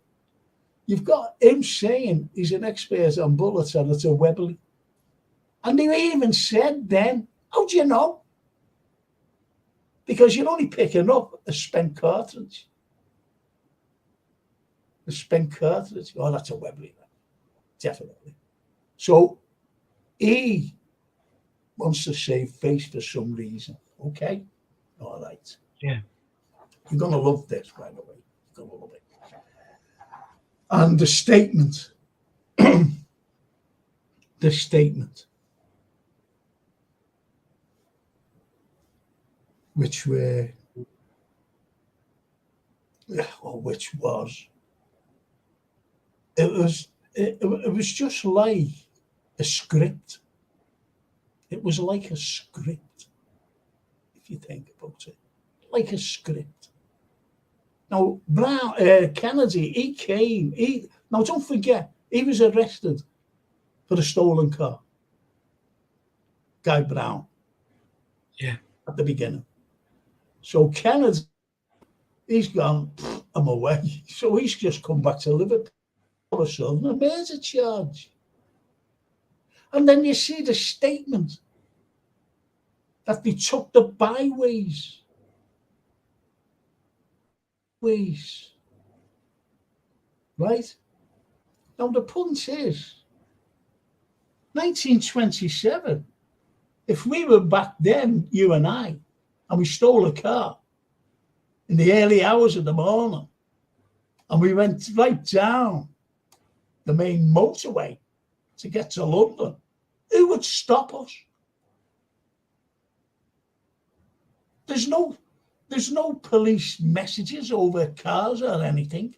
You've got him saying he's an expert on bullets and it's a Webley. And they even said then, how do you know? Because you're only picking up a spent cartridge. A spent cartridge. Oh, that's a Webley. Definitely. So he wants to save face for some reason. Okay? All right.
Yeah.
You're going to love this, by the way. You're going to love it. And the statement, which was, it was just like a script. It was like a script, if you think about it, like a script. Now, Kennedy, now don't forget, he was arrested for the stolen car. Guy Brown.
Yeah.
At the beginning. So Kennedy, he's gone, I'm away. So he's just come back to Liverpool all of a sudden, a murder charge. And then you see the statement that they took the byways. Right? Now the point is, 1927, if we were back then, you and I, and we stole a car in the early hours of the morning, and we went right down the main motorway to get to London, who would stop us? There's no police messages over cars or anything.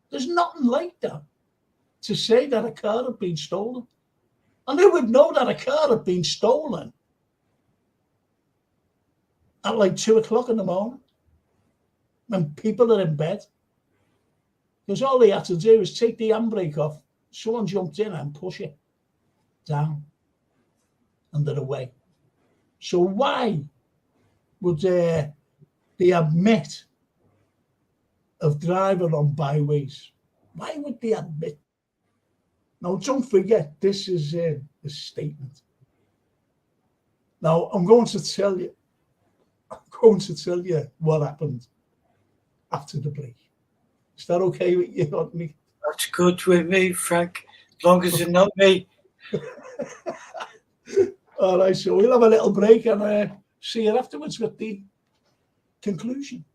There's nothing like that to say that a car had been stolen. And who would know that a car had been stolen at like 2 o'clock in the morning when people are in bed? Because all they had to do is take the handbrake off. Someone jumped in and push it down and they're away. So why would they admit of driving on byways? Why would they admit? Now, don't forget, this is a statement. Now, I'm going to tell you what happened after the break. Is that okay with you, Rodney?
That's good with me, Frank, as long as it's not me.
All right, so we'll have a little break and see you afterwards with the conclusion.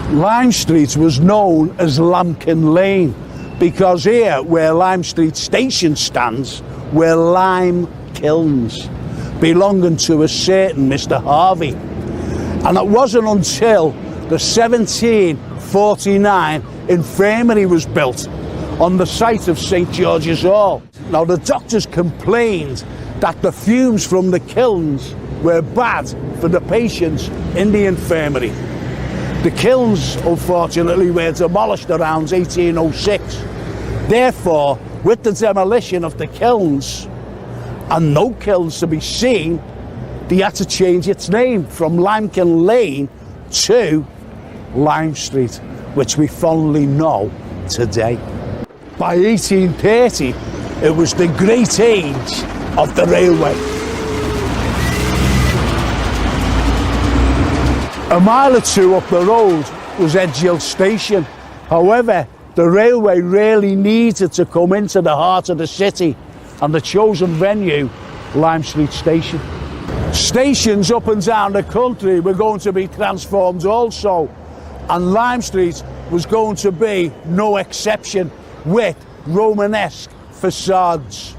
Lime Street was known as Lambkin Lane because here, where Lime Street Station stands, were lime kilns belonging to a certain Mr. Harvey. And it wasn't until the 1749 infirmary was built on the site of St. George's Hall. Now, the doctors complained that the fumes from the kilns were bad for the patients in the infirmary. The kilns, unfortunately, were demolished around 1806. Therefore, with the demolition of the kilns and no kilns to be seen, they had to change its name from Lambkin Lane to Lime Street, which we fondly know today. By 1830, it was the great age of the railway. A mile or two up the road was Edgehill Station. However, the railway really needed to come into the heart of the city, and the chosen venue, Lime Street Station. Stations up and down the country were going to be transformed also, and Lime Street was going to be no exception, with Romanesque facades.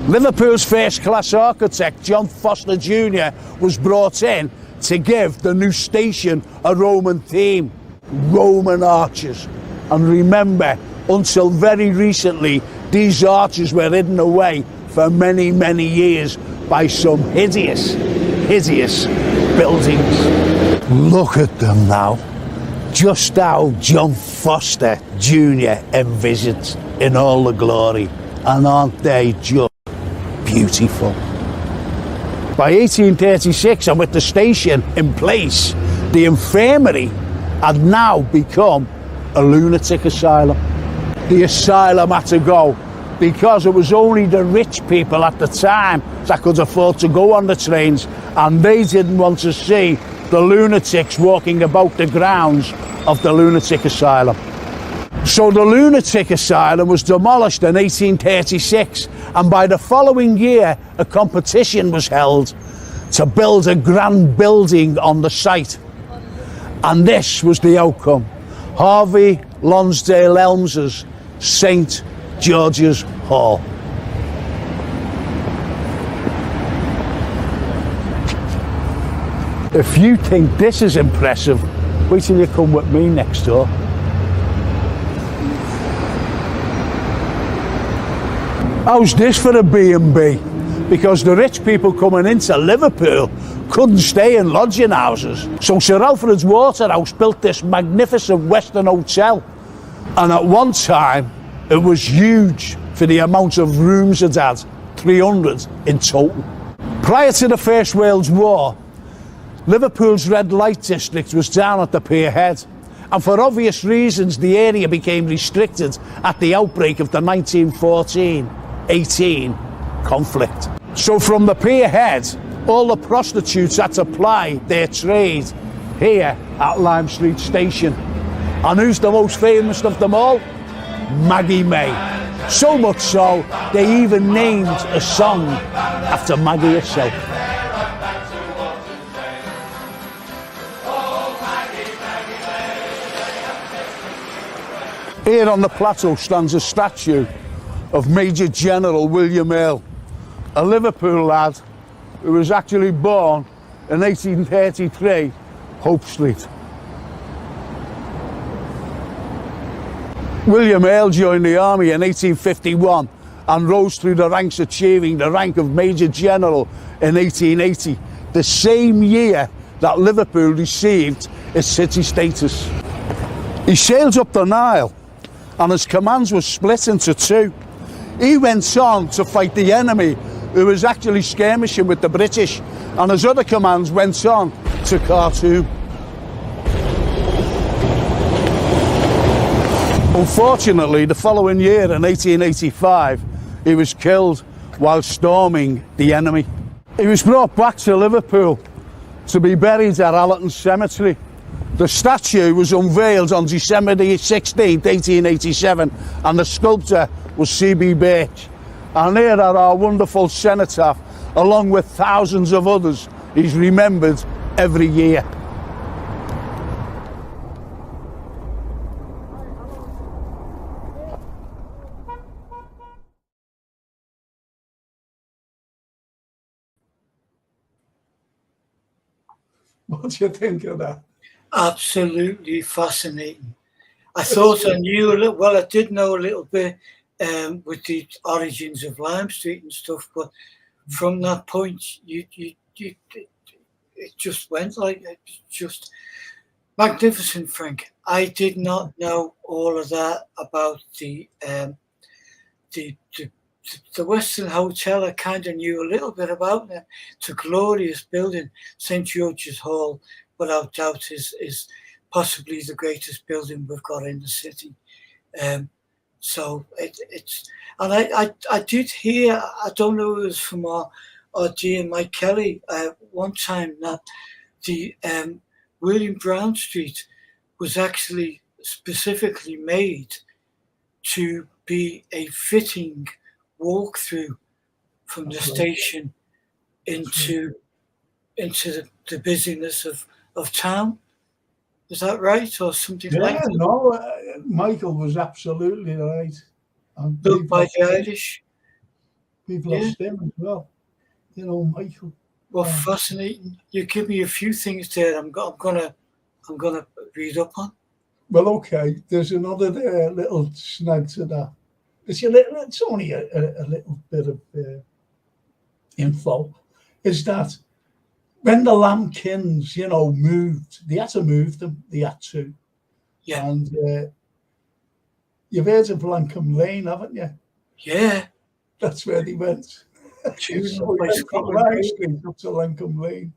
Liverpool's first-class architect, John Foster Jr., was brought in to give the new station a Roman theme, Roman arches. And remember, until very recently, these arches were hidden away for many, many years by some hideous buildings. Look at them now. Just how John Foster Jr. envisaged in all the glory. And aren't they just beautiful? By 1836, and with the station in place, the infirmary had now become a lunatic asylum. The asylum had to go because it was only the rich people at the time that could afford to go on the trains, and they didn't want to see the lunatics walking about the grounds of the lunatic asylum. So the lunatic asylum was demolished in 1836, and by the following year a competition was held to build a grand building on the site. And this was the outcome: Harvey Lonsdale Elms's St. George's Hall. If you think this is impressive, wait till you come with me next door. How's this for a B&B? Because the rich people coming into Liverpool couldn't stay in lodging houses. So Sir Alfred's Waterhouse built this magnificent Western hotel. And at one time, it was huge for the amount of rooms it had, 300 in total. Prior to the First World War, Liverpool's red light district was down at the pier head. And for obvious reasons, the area became restricted at the outbreak of the 1914-18 conflict. So from the pier head, all the prostitutes had to ply their trade here at Lime Street Station. And who's the most famous of them all? Maggie May. So much so, they even named a song after Maggie herself. Here on the plateau stands a statue of Major General William Earl, a Liverpool lad who was actually born in 1833, Hope Street. William Earl joined the army in 1851 and rose through the ranks, achieving the rank of Major General in 1880, the same year that Liverpool received its city status. He sailed up the Nile and his commands were split into two. He went on to fight the enemy who was actually skirmishing with the British, and his other commands went on to Khartoum. Unfortunately, the following year in 1885, he was killed while storming the enemy. He was brought back to Liverpool to be buried at Allerton Cemetery. The statue was unveiled on December the 16th, 1887, and the sculptor was C.B. Birch. And here are our wonderful cenotaph, along with thousands of others. He's remembered every year. What do you think of that?
Absolutely fascinating. I thought I knew a little, well, I did know a little bit with the origins of Lime Street and stuff, but from that point, it just went like, it's just magnificent, Frank. I did not know all of that about the Western Hotel. I kind of knew a little bit about it. It's a glorious building. St. George's Hall, without doubt, is possibly the greatest building we've got in the city. So it's, and I did hear, I don't know if it was from our dear Mike Kelly, one time, that the William Brown Street was actually specifically made to be a fitting walk-through from the station into the busyness of town. Is that right, or something like that?
No, Michael was absolutely right.
Built by the Irish.
We've lost him as well. You know, Michael.
Well, fascinating. You give me a few things there. I'm gonna read up on.
Well, okay. There's another little snag to that. It's only a little bit of info. Is that when the lambkins, moved, they had to move them. They had to.
Yeah.
And you've heard of Langham Lane, haven't you?
Yeah.
That's where they went. Up to Langham Lane.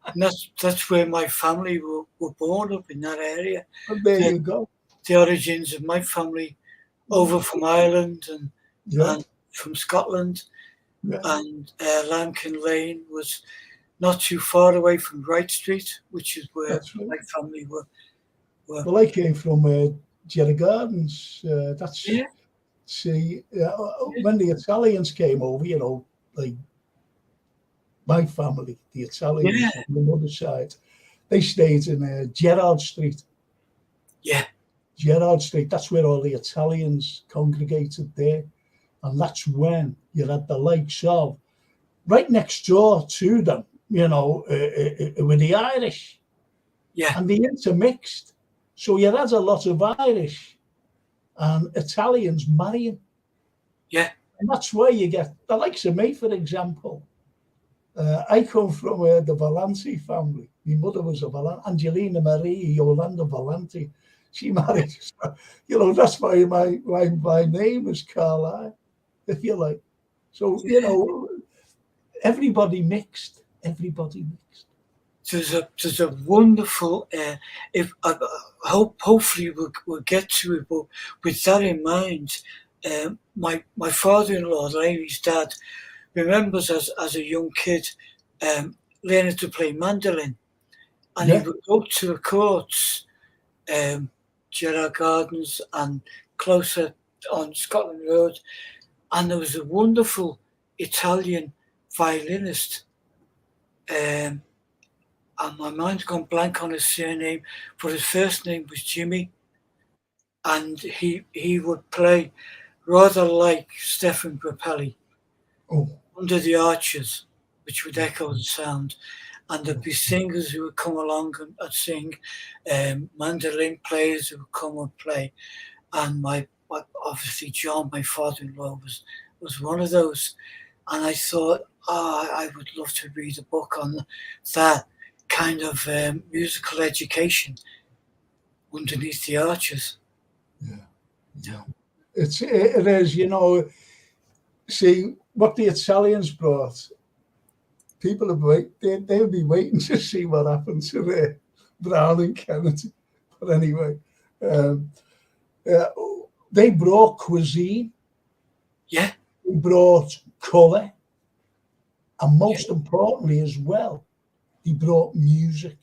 And that's where my family were born, up in that area.
And there you go.
The origins of my family over from Ireland and from Scotland. Yeah. And Langham Lane was not too far away from Wright Street, which is where my family were.
Well, I came from Jerry Gardens. When the Italians came over, like my family, the Italians on the mother's side, they stayed in Gerrard Street.
Yeah.
Gerrard Street, that's where all the Italians congregated there. And that's when you had the likes of, right next door to them, with the Irish,
Yeah.
and they intermixed. So you had a lot of Irish and Italians marrying.
Yeah.
And that's why you get the likes of me, for example. I come from the Valenti family. My mother was a Valenti, Angelina Marie Yolanda Valenti. She married, that's why my name is Carlyle, if you like. So, everybody mixed. Everybody mixed.
There's a wonderful. If I hopefully we'll get to it, but with that in mind, my father-in-law, Larry's dad, remembers as a young kid learning to play mandolin, and he would go to the courts, Gerard Gardens, and closer on Scotland Road, and there was a wonderful Italian violinist. And my mind's gone blank on his surname, but his first name was Jimmy, and he would play rather like Stefan Grappelli under the arches, which would echo the sound, and there'd be singers who would come along and sing, mandolin players who would come and play, and obviously John, my father-in-law, was one of those, and I thought, I would love to read a book on that kind of musical education underneath the arches.
Yeah. It is, see what the Italians brought. People they'll be waiting to see what happens to Brown and Kennedy. But anyway, they brought cuisine.
Yeah.
They brought colour. And most importantly as well, they brought music.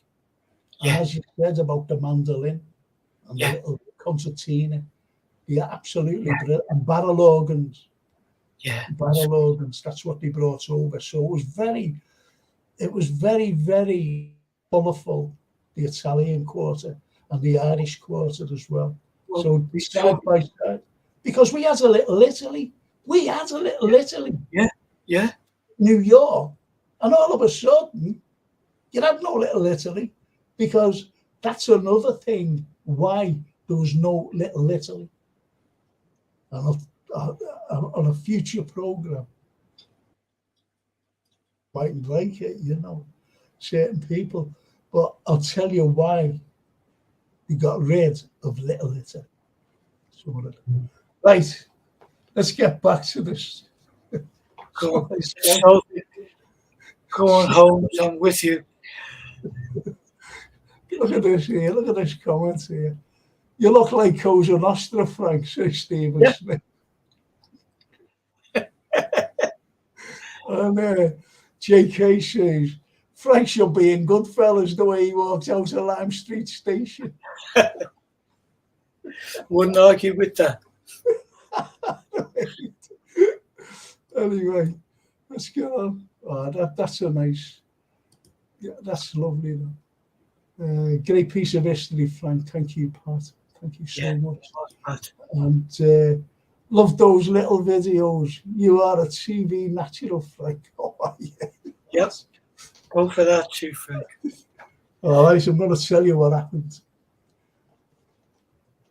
And as you said about the mandolin and the little concertina, absolutely brilliant. And barrel organs. Barrel organs, that's what they brought over. So it was very, very colourful, the Italian quarter and the Irish quarter as well. So side by side. Because we had a little Italy.
Yeah.
New York. And all of a sudden, you had no little Italy, because that's another thing why there was no little Italy. On a future program, mightn't like it, certain people. But I'll tell you why we got rid of little Italy. Right, let's get back to this.
Go on, Holmes, I'm with you.
Look at this here. Look at this comment here. You look like Cosa Nostra, Frank, says Stephen Smith. And JK says, Frank should be in Goodfellas the way he walked out of Lime Street Station.
Wouldn't argue with that.
Anyway, let's get on. That's a nice, that's lovely. Great piece of history, Frank. Thank you, Pat. Thank you so much.
Pat.
And love those little videos. You are a TV natural, Frank. Oh, yeah.
Yep. Go for that too, Frank.
All right, I'm going to tell you what happened.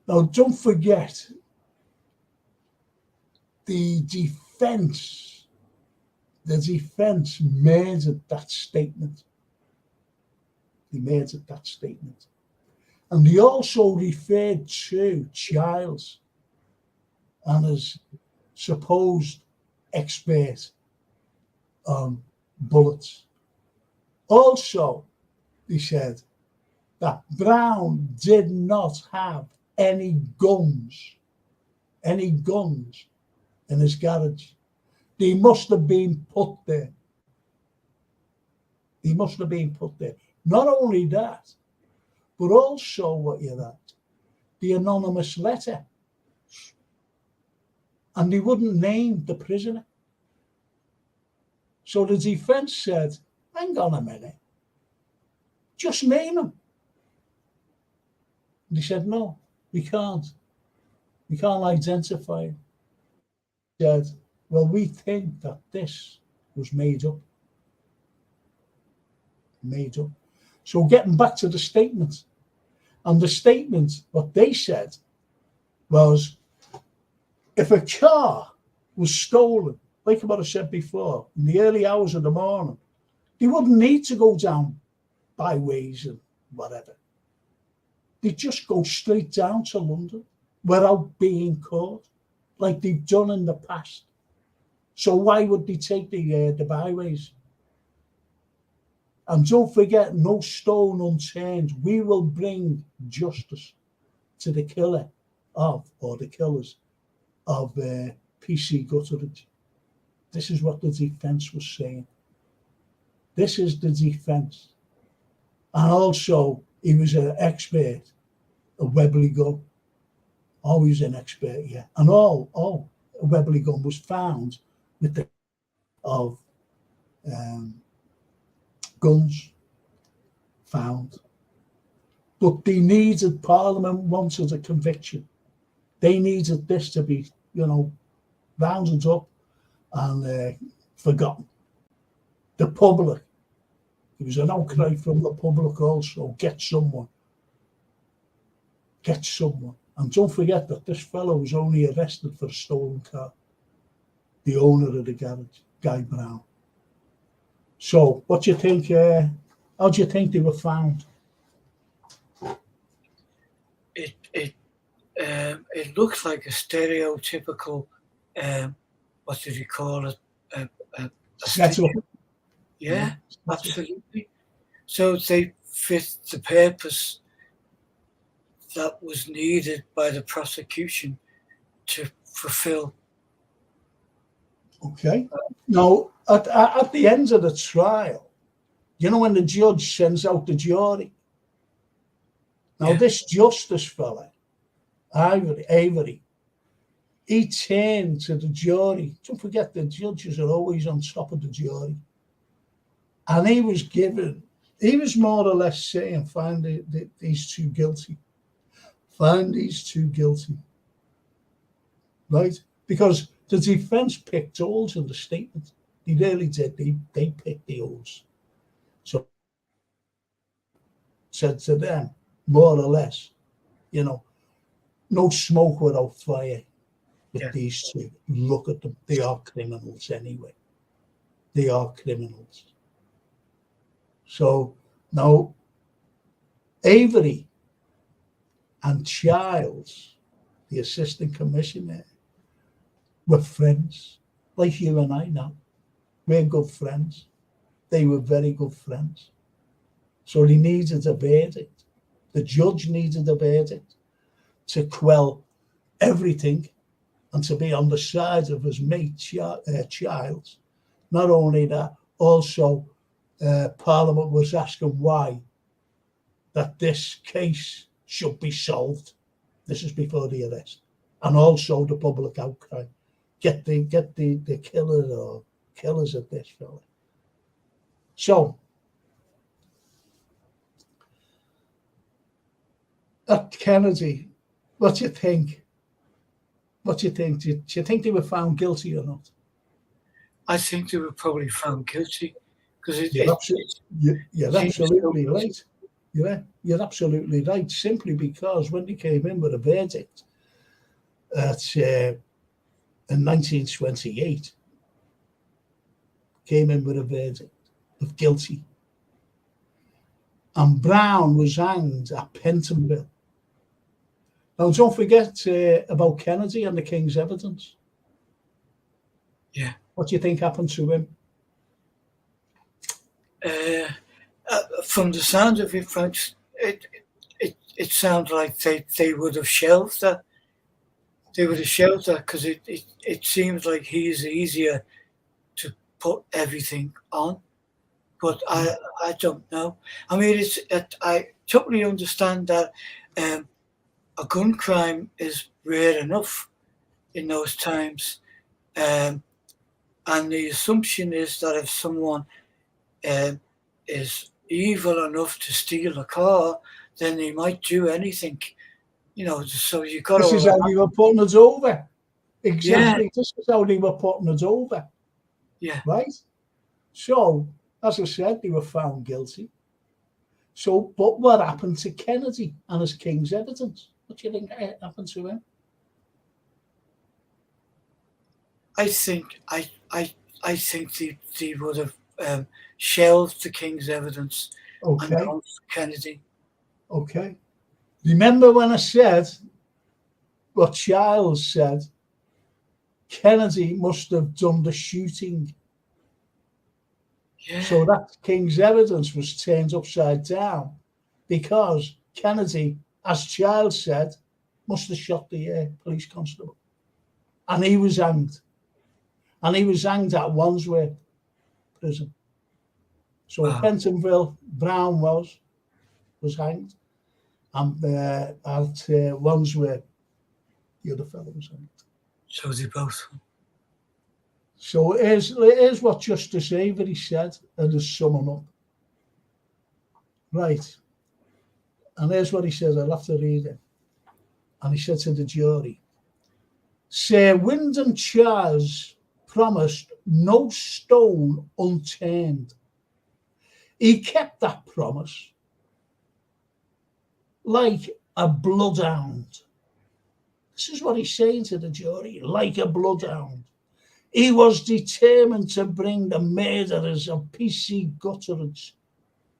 Now, don't forget, the defense made that statement. They made that statement. And they also referred to Childs and his supposed expert on bullets. Also, they said that Brown did not have any guns in his garage. They must have been put there. Not only that, but also what you had, the anonymous letter. And they wouldn't name the prisoner. So the defense said, hang on a minute, just name him. They said, no, we can't. We can't identify him. They said, well, we think that this was made up. made up. So getting back to the statement, and the statement, what they said was, if a car was stolen, like what I said before, in the early hours of the morning, they wouldn't need to go down byways and whatever. They'd just go straight down to London without being caught, like they've done in the past. So why would they take the byways? And don't forget, no stone unturned. We will bring justice to the killer of, or the killers of PC Gutteridge. This is what the defence was saying. This is the defence. And also, he was an expert, a Webley gun. Always an expert, yeah. And all a Webley gun was found with the of guns found. But they needed, Parliament wanted a conviction. They needed this to be, rounded up and forgotten. The public, there was an outcry from the public also, get someone. And don't forget that this fellow was only arrested for a stolen car. The owner of the garage, Guy Brown. So, what do you think? How do you think they were found?
It looks like a stereotypical, what did you call it? Yeah, absolutely. So they fit the purpose that was needed by the prosecution to fulfill.
Okay. Now, at the end of the trial, when the judge sends out the jury. Now, this justice fella, Avery, he turned to the jury. Don't forget, the judges are always on top of the jury. And he was more or less saying, find these two guilty. Find these two guilty. Right? Because the defence picked holes in the statement. They really did. They picked the holes. So said to them, more or less, no smoke without fire with these two. Look at them. They are criminals anyway. They are criminals. So now Avery and Childs, the assistant commissioner, were friends, like you and I now. We're good friends. They were very good friends. So they needed a verdict. The judge needed a verdict to quell everything and to be on the side of his mate Childs. Not only that, also Parliament was asking why that this case should be solved. This is before the arrest. And also the public outcry. Get the killer or killers of this fella. So at Kennedy, what do you think? What do you think? Do you think they were found guilty or not?
I think they were probably found guilty because
you're absolutely right. Yeah, you're absolutely right. Simply because when they came in with a verdict in 1928, came in with a verdict of guilty. And Brown was hanged at Pentonville. Now, don't forget about Kennedy and the King's evidence.
Yeah.
What do you think happened to him?
From the sound of it, Frank, it sounds like they would have shelved that. They would have shelved that because it seems like he's easier to put everything on. But I don't know. I mean, I totally understand that a gun crime is rare enough in those times. And the assumption is that if someone is evil enough to steal a car, then they might do anything. So you got to...
This is how they were putting it over. Exactly. Yeah. This is how they were putting it over.
Yeah.
Right? So, as I said, they were found guilty. So, but what happened to Kennedy and his King's evidence? What do you think happened to him?
I think they would have shelved the King's evidence and
Okay,
gone for Kennedy.
okay. Remember when I said what Childs said? Kennedy must have done the shooting.
Yeah.
So that King's evidence was turned upside down because Kennedy, as Childs said, must have shot the police constable. And he was hanged. And he was hanged at Wandsworth prison. So
Wow.
Pentonville, Brown was hanged. And at Wandsworth, the other fellow was hanged.
So they both.
So here's what Justice Avery said and is summing up. Right. And here's what he says. I'll have to read it. And he said to the jury, Sir Wyndham Charles promised no stone unturned. He kept that promise like a bloodhound. This is what he's saying to the jury, like a bloodhound. He was determined to bring the murderers of P.C. Gutteridge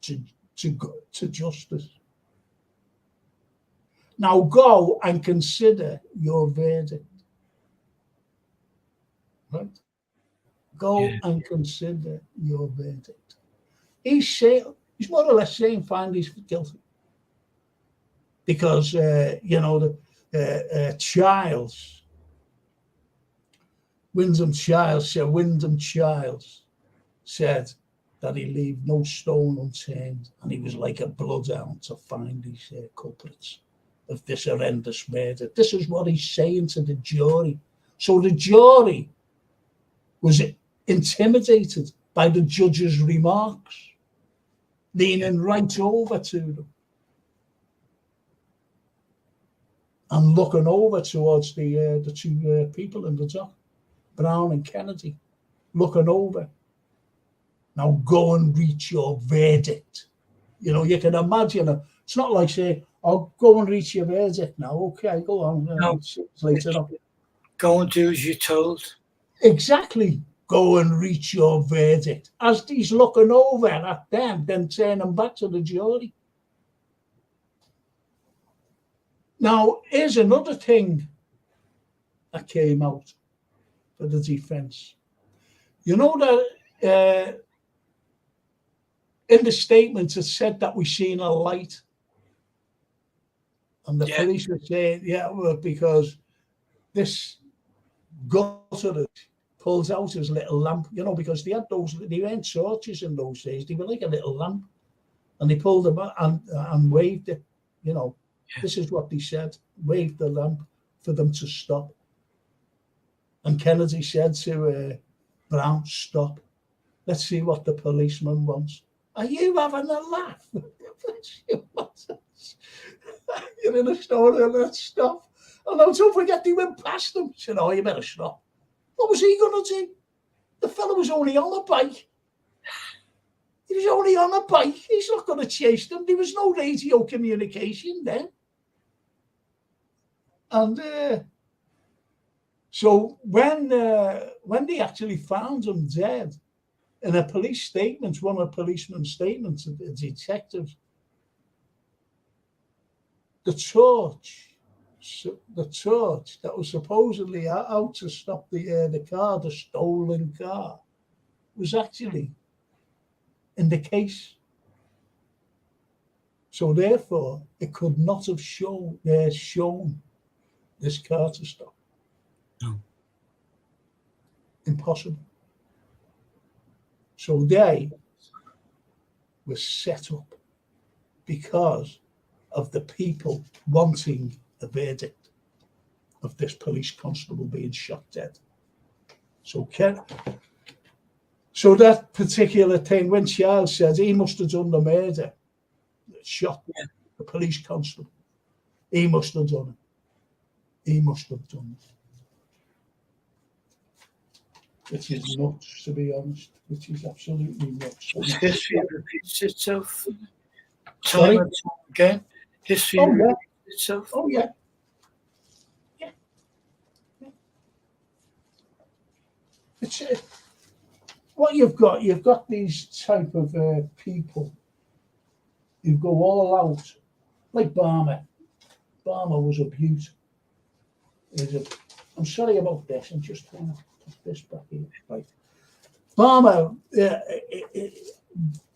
to justice. Now go and consider your verdict. Right? Go and consider your verdict. He's more or less saying, find he's guilty. Because, Childs, Wyndham Childs said that he leave no stone unturned, and he was like a bloodhound to find these culprits of this horrendous murder. This is what he's saying to the jury. So the jury was intimidated by the judge's remarks, leaning right over to them and looking over towards the two people in the dock, Brown and Kennedy, looking over. Now go and reach your verdict. You know, you can imagine it. It's not like saying, "Oh, go and reach your verdict now." Okay, go on.
No,
later on.
Go and do as you're told.
Exactly. Go and reach your verdict. As he's looking over at them, then turning back to the jury. Now, here's another thing that came out for the defense. You know that in the statement it said that we seen a light. And the police were saying, well, because this Gutteridge pulls out his little lamp, because they weren't torches in those days. They were like a little lamp. And they pulled them out and waved it, This is what they said, waved the lamp for them to stop. And Kennedy said to Brown, stop. Let's see what the policeman wants. Are you having a laugh? You're in a store, let's stop. And now don't forget they went past them. He said, you better stop. What was he going to do? The fellow was only on a bike. He was only on a bike. He's not going to chase them. There was no radio communication then. And so when they actually found him dead, in a police statement, one of the policeman's statements, the detectives, the torch that was supposedly out to stop the car, the stolen car, was actually in the case. So therefore, it could not have shown this car to stop.
No.
Impossible. So they were set up because of the people wanting a verdict of this police constable being shot dead. So that particular thing, when Charles says he must have done the murder, shot the police constable, he must have done it. He must have done it. which is nuts, to be honest, which is absolutely nuts.
History repeats itself
Sorry?
time and time again. History
Oh, yeah.
repeats itself.
Oh, yeah. It's what you've got these type of people who go all out, like Barmer. Barmer was a beaut. I'm sorry about this. I'm just trying to put this back here. Right. Barmer,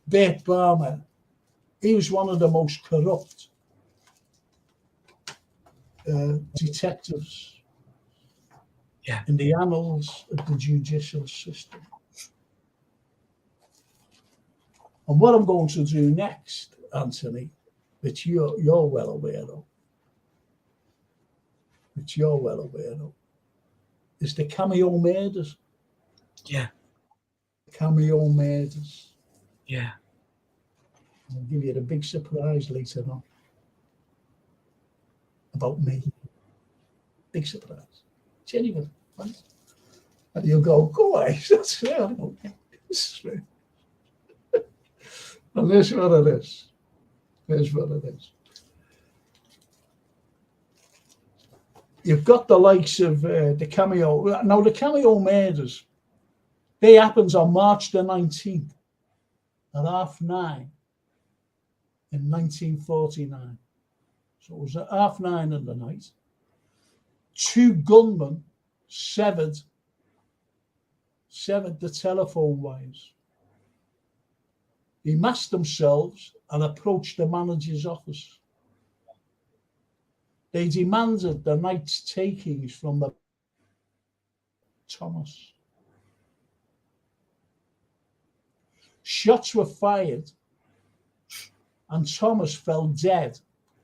Bert Barmer, he was one of the most corrupt detectives in the annals of the judicial system. And what I'm going to do next, Anthony, which you're well aware of, is the cameo murders.
Yeah.
Cameo murders.
Yeah.
I'll give you the big surprise later on about me. Big surprise. Genuine. Right? And you'll go away. That's right. Okay. This is right. And there's what it is. There's what it is. You've got the likes of the cameo. Now, the cameo murders, they happened on March the 19th at 9:30 in 1949. So it was at 9:30 in the night. Two gunmen severed the telephone wires. They masked themselves and approached the manager's office. They demanded the night's takings from the Thomas. Shots were fired and Thomas fell dead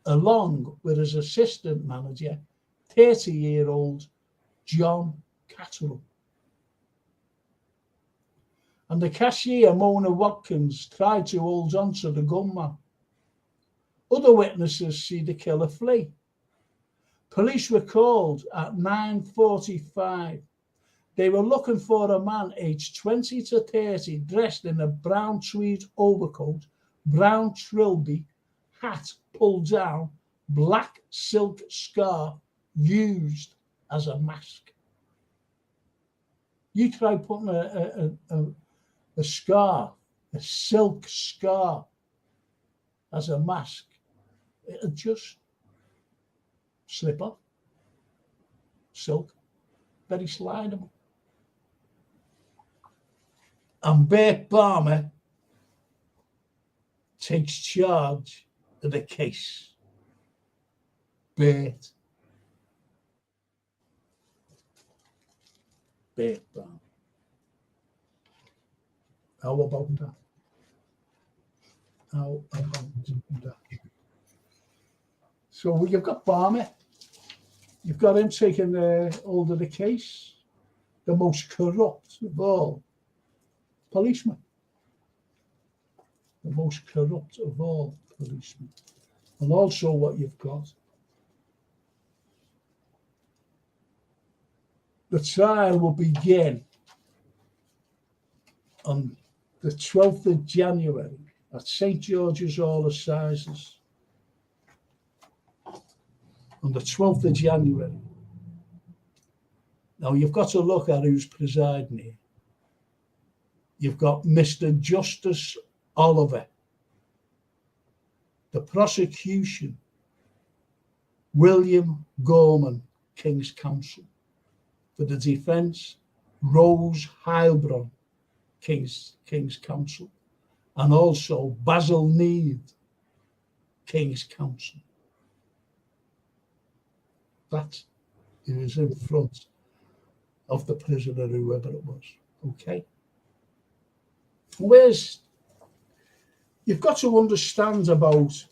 along with his assistant manager, 30-year-old John Catterall. And the cashier, Mona Watkins, tried to hold on to the gunman. Other witnesses see the killer flee. Police were called at 9:45. They were looking for a man aged 20 to 30, dressed in a brown tweed overcoat, brown trilby, hat pulled down, black silk scarf used as a mask. You try putting a scarf, a silk scarf, as a mask, it'll just slip off. Silk, very slidable. And Bert Barmer takes charge of the case. Bert Barmer. How about that? How about that? So you've got Barmer. You've got him taking hold of the case. The most corrupt of all policemen. The most corrupt of all policemen. And also what you've got, the trial will begin on the 12th of January at St. George's Hall Assizes. On the 12th of January. Now you've got to look at who's presiding here. You've got Mr. Justice Oliver. The prosecution, William Gorman, King's Counsel. For the defence, Rose Heilbronn, King's Counsel. And also Basil Need, King's Counsel. That is in front of the prisoner, whoever it was. Okay? You've got to understand about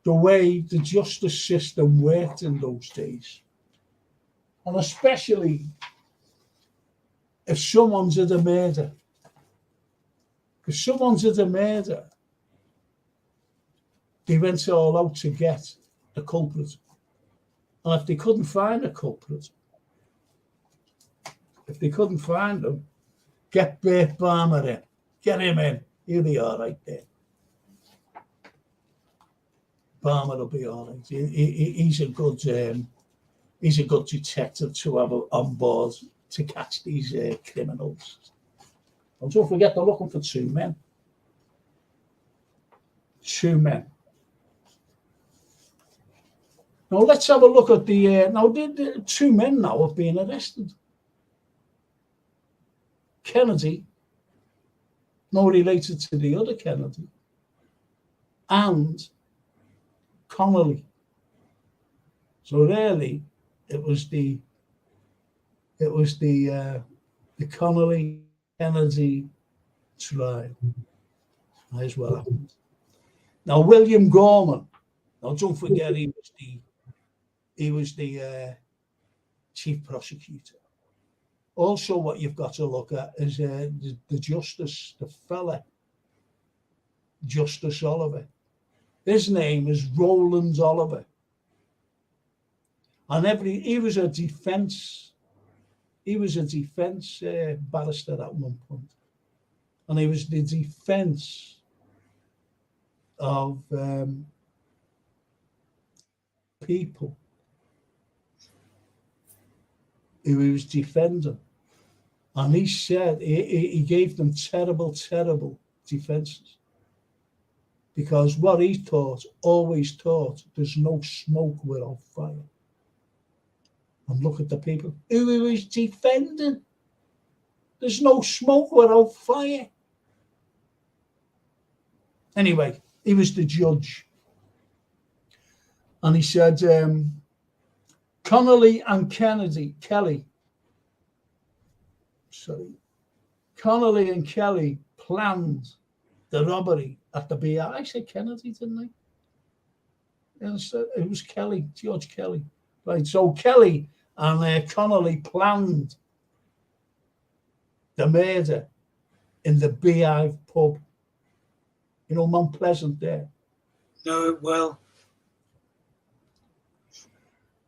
the way the justice system worked in those days. And especially if someone's did a murder. If someone's did a murder, they went all out to get the culprit. And if they couldn't find a culprit, if they couldn't find them, Get Bert Balmer in. Get him in. He'll be all right there. Balmer will be all right. He's a good detective to have on board to catch these criminals. And don't forget, they're looking for two men. Two men. Now let's have a look at the. Now the two men now have been arrested. Kennedy, no related to the other Kennedy, and Connolly. So really, it was the Connolly Kennedy trial. Might as well happened. Now William Gorman. Now don't forget he was the chief prosecutor. Also, what you've got to look at is the justice, the fella, Justice Oliver. His name is Roland Oliver. And he was a defense barrister at one point. And he was the defense of people who he was defending. And he said he gave them terrible, terrible defenses. Because what he always taught, there's no smoke without fire. And look at the people who he was defending. There's no smoke without fire. Anyway, he was the judge. And he said, Connolly and Kelly planned the robbery at the BI. I said Kennedy, didn't I? Yes, it was Kelly, George Kelly. Right, so Kelly and Connolly planned the murder in the Beehive pub. You know, Mount Pleasant there.
No, well.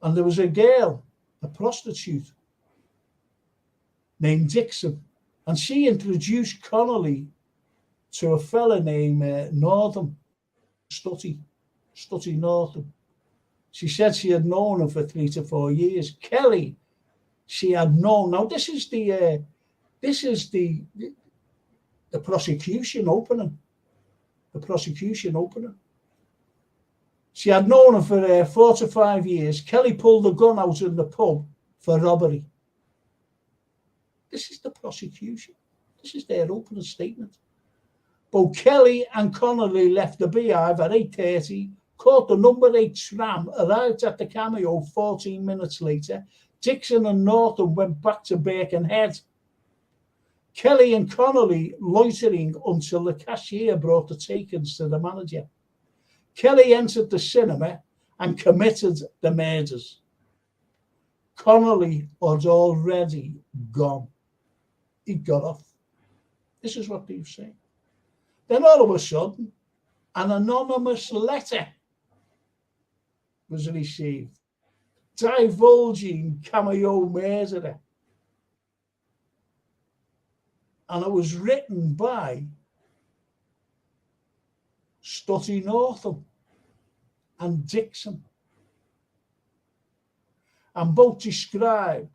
And there was a girl, a prostitute, named Dixon. And she introduced Connolly to a fella named Northam, Stutty Northam. She said she had known him for 3 to 4 years. Kelly, she had known. Now this is the prosecution opening. The prosecution opening. She had known him for 4 to 5 years. Kelly pulled the gun out in the pub for robbery. This is the prosecution. This is their opening statement. Both Kelly and Connolly left the Beehive at 8:30, caught the number 8 tram, arrived at the Cameo 14 minutes later. Dixon and Norton went back to Birkenhead. Kelly and Connolly loitering until the cashier brought the takings to the manager. Kelly entered the cinema and committed the murders. Connolly was already gone. He got off. This is what they've said. Then all of a sudden, an anonymous letter was received, divulging Cameo murderer. And it was written by Stutty Northam and Dixon. And both described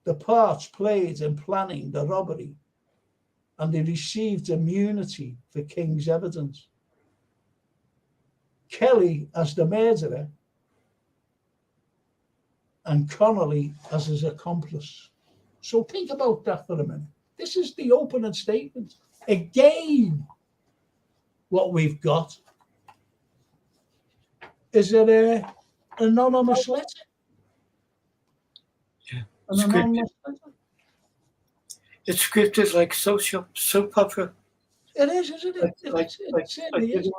the parts played in planning the robbery, and they received immunity for King's evidence. Kelly as the murderer and Connolly as his accomplice. So think about that for a minute. This is the opening statement. Again, what we've got is an anonymous letter.
Yeah.
An anonymous letter.
It's scripted like soap opera.
It is, isn't it? It certainly is.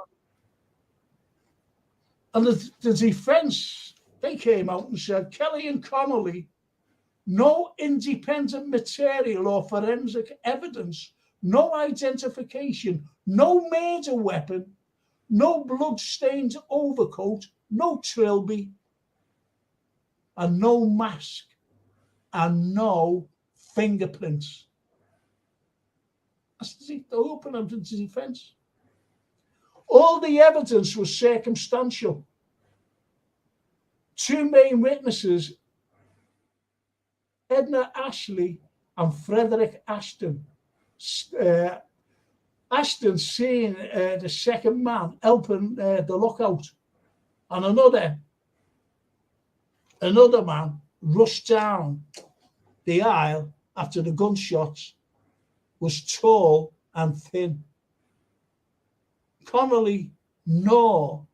And the defense, they came out and said, Kelly and Connolly, no independent material or forensic evidence, no identification, no murder weapon, no blood-stained overcoat, no trilby, and no mask, and no fingerprints. They opened up into defence. All the evidence was circumstantial. Two main witnesses, Edna Ashley and Frederick Ashton. Ashton seeing the second man helping the lookout, and another man rushed down the aisle after the gunshots, was tall and thin. Connolly nor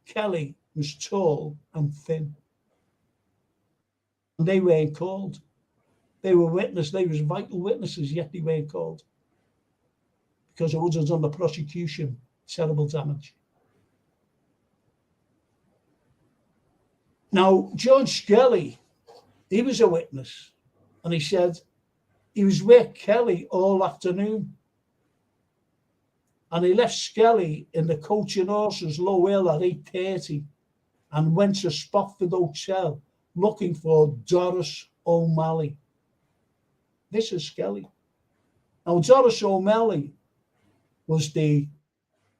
Kelly was tall and thin. And they weren't called. They were witnesses, they was vital witnesses, yet they weren't called. Because it would have done the prosecution terrible damage. Now, George Skelly, he was a witness, and he said he was with Kelly all afternoon. And he left Skelly in the Coach and Horses Low Hill at 8:30 and went to Spofford Hotel looking for Doris O'Malley. This is Skelly. Now, Doris O'Malley was the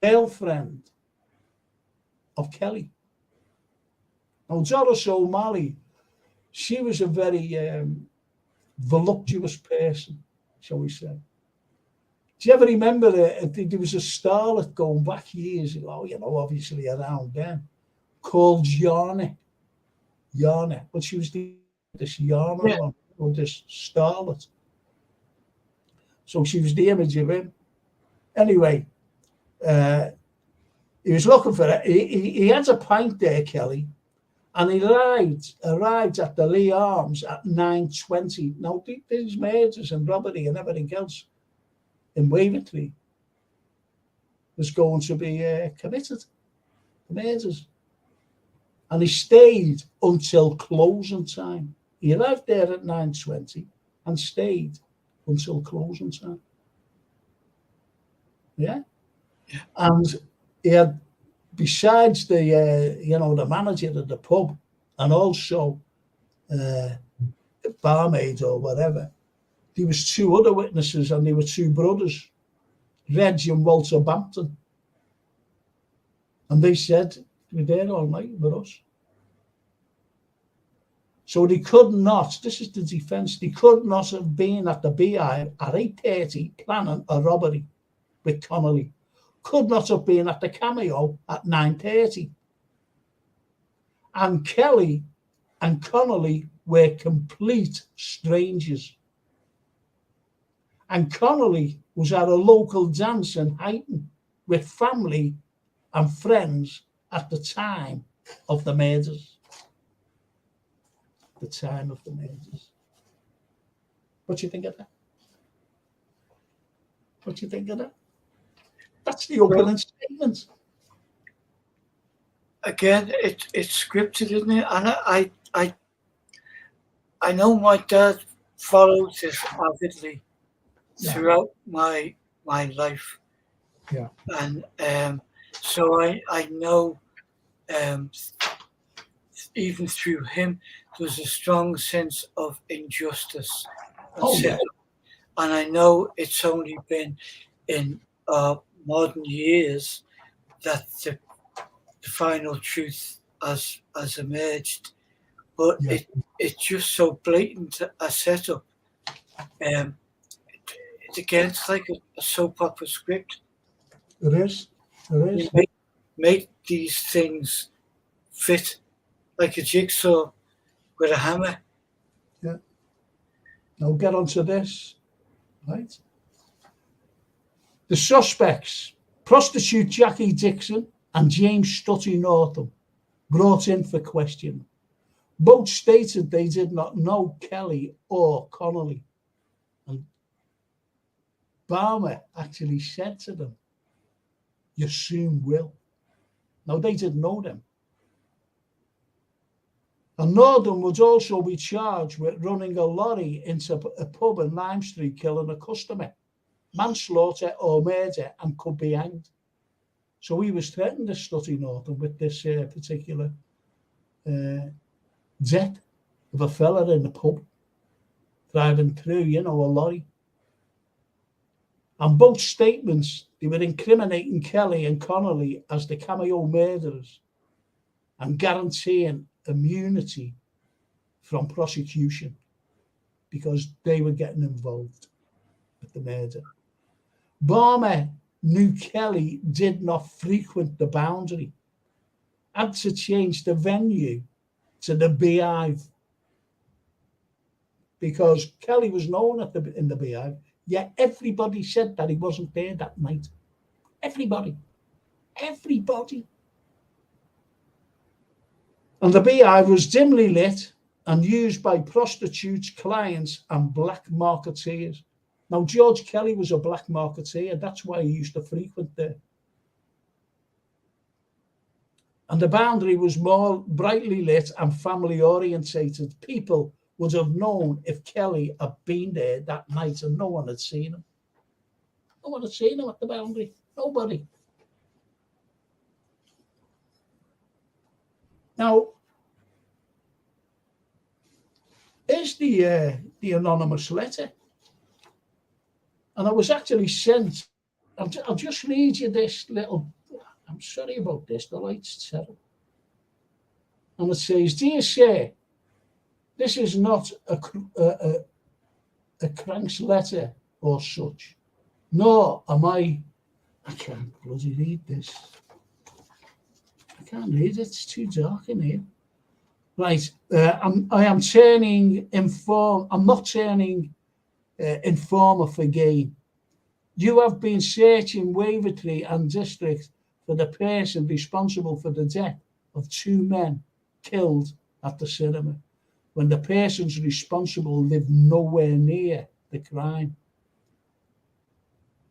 girlfriend of Kelly. Now, Doris O'Malley, she was a very voluptuous person, shall we say. Do you ever remember there was a starlet going back years ago, obviously around then, called Yarna. But she was this Yarna one, or this starlet. So she was the image of him. Anyway, he was looking for it. He had a pint there, Kelly, and he arrived at the Lee Arms at 9:20. Now, these murders and robbery and everything else in Wavertree was going to be committed. The murders. And he stayed until closing time. He arrived there at 9:20 and stayed until closing time. Yeah? And he had, besides the manager of the pub and also barmaid or whatever, there was two other witnesses, and they were two brothers, Reg and Walter Bampton. And they said, we're there all night with us. So they could not, this is the defence, they could not have been at the BI at 8:30 planning a robbery with Connolly. Could not have been at the Cameo at 9:30. And Kelly and Connolly were complete strangers. And Connolly was at a local dance in Huyton with family and friends at the time of the murders. The time of the murders. What do you think of that? What do you think of that? That's the opening statement.
Again, it's scripted, isn't it? And I know my dad followed this avidly throughout my life.
Yeah.
And so I know even through him there was a strong sense of injustice. And I know it's only been in modern years that the final truth has emerged, but it's just so blatant a setup. It's like a soap opera script.
It is.
You make these things fit like a jigsaw with a hammer.
Yeah. Now get on to this, right? The suspects, prostitute Jackie Dixon and James Stutty Northam, brought in for questioning. Both stated they did not know Kelly or Connolly. And Balmer actually said to them, "You soon will." Now, they didn't know them. And Northam would also be charged with running a lorry into a pub in Lime Street, killing a customer, manslaughter or murder, and could be hanged. So he was threatened to Stutty Northam with this particular death of a fella in the pub driving through, a lorry. And both statements, they were incriminating Kelly and Connolly as the cameo murderers and guaranteeing immunity from prosecution because they were getting involved with the murder. Balmer knew Kelly did not frequent the Boundary, had to change the venue to the Beehive because Kelly was known in the Beehive, yet everybody said that he wasn't there that night. Everybody. And the Beehive was dimly lit and used by prostitutes, clients, and black marketeers. Now, George Kelly was a black marketeer. That's why he used to frequent there. And the Boundary was more brightly lit and family orientated. People would have known if Kelly had been there that night and no one had seen him. No one had seen him at the Boundary. Nobody. Now, here's the anonymous letter. And I was actually sent, I'll just read you this little, I'm sorry about this, the light's terrible. And it says, "Dear sir, this is not a crank's letter or such, nor am I can't bloody read this. I can't read it, it's too dark in here. Right, I'm not turning informer for gain. You have been searching Wavertree and district for the person responsible for the death of 2 men killed at the cinema, when the persons responsible lived nowhere near the crime.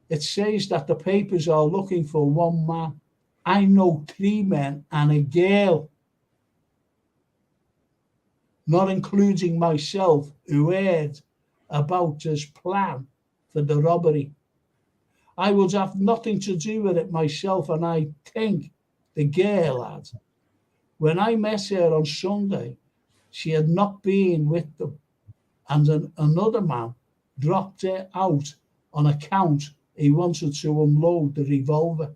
It says that the papers are looking for 1 man. I know 3 men and a girl, not including myself, who heard about his plan for the robbery. I would have nothing to do with it myself, and I think the girl had. When I met her on Sunday, she had not been with them, and another man dropped her out on account he wanted to unload the revolver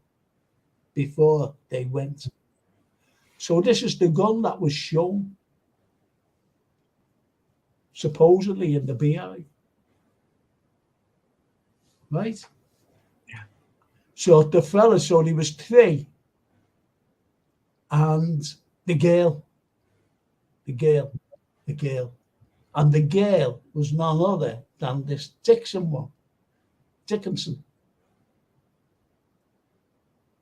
before they went. So this is the gun that was shown, supposedly in the Beehive. Right?
Yeah.
So the fella, so he was 3. And the girl. And the girl was none other than this Dickinson.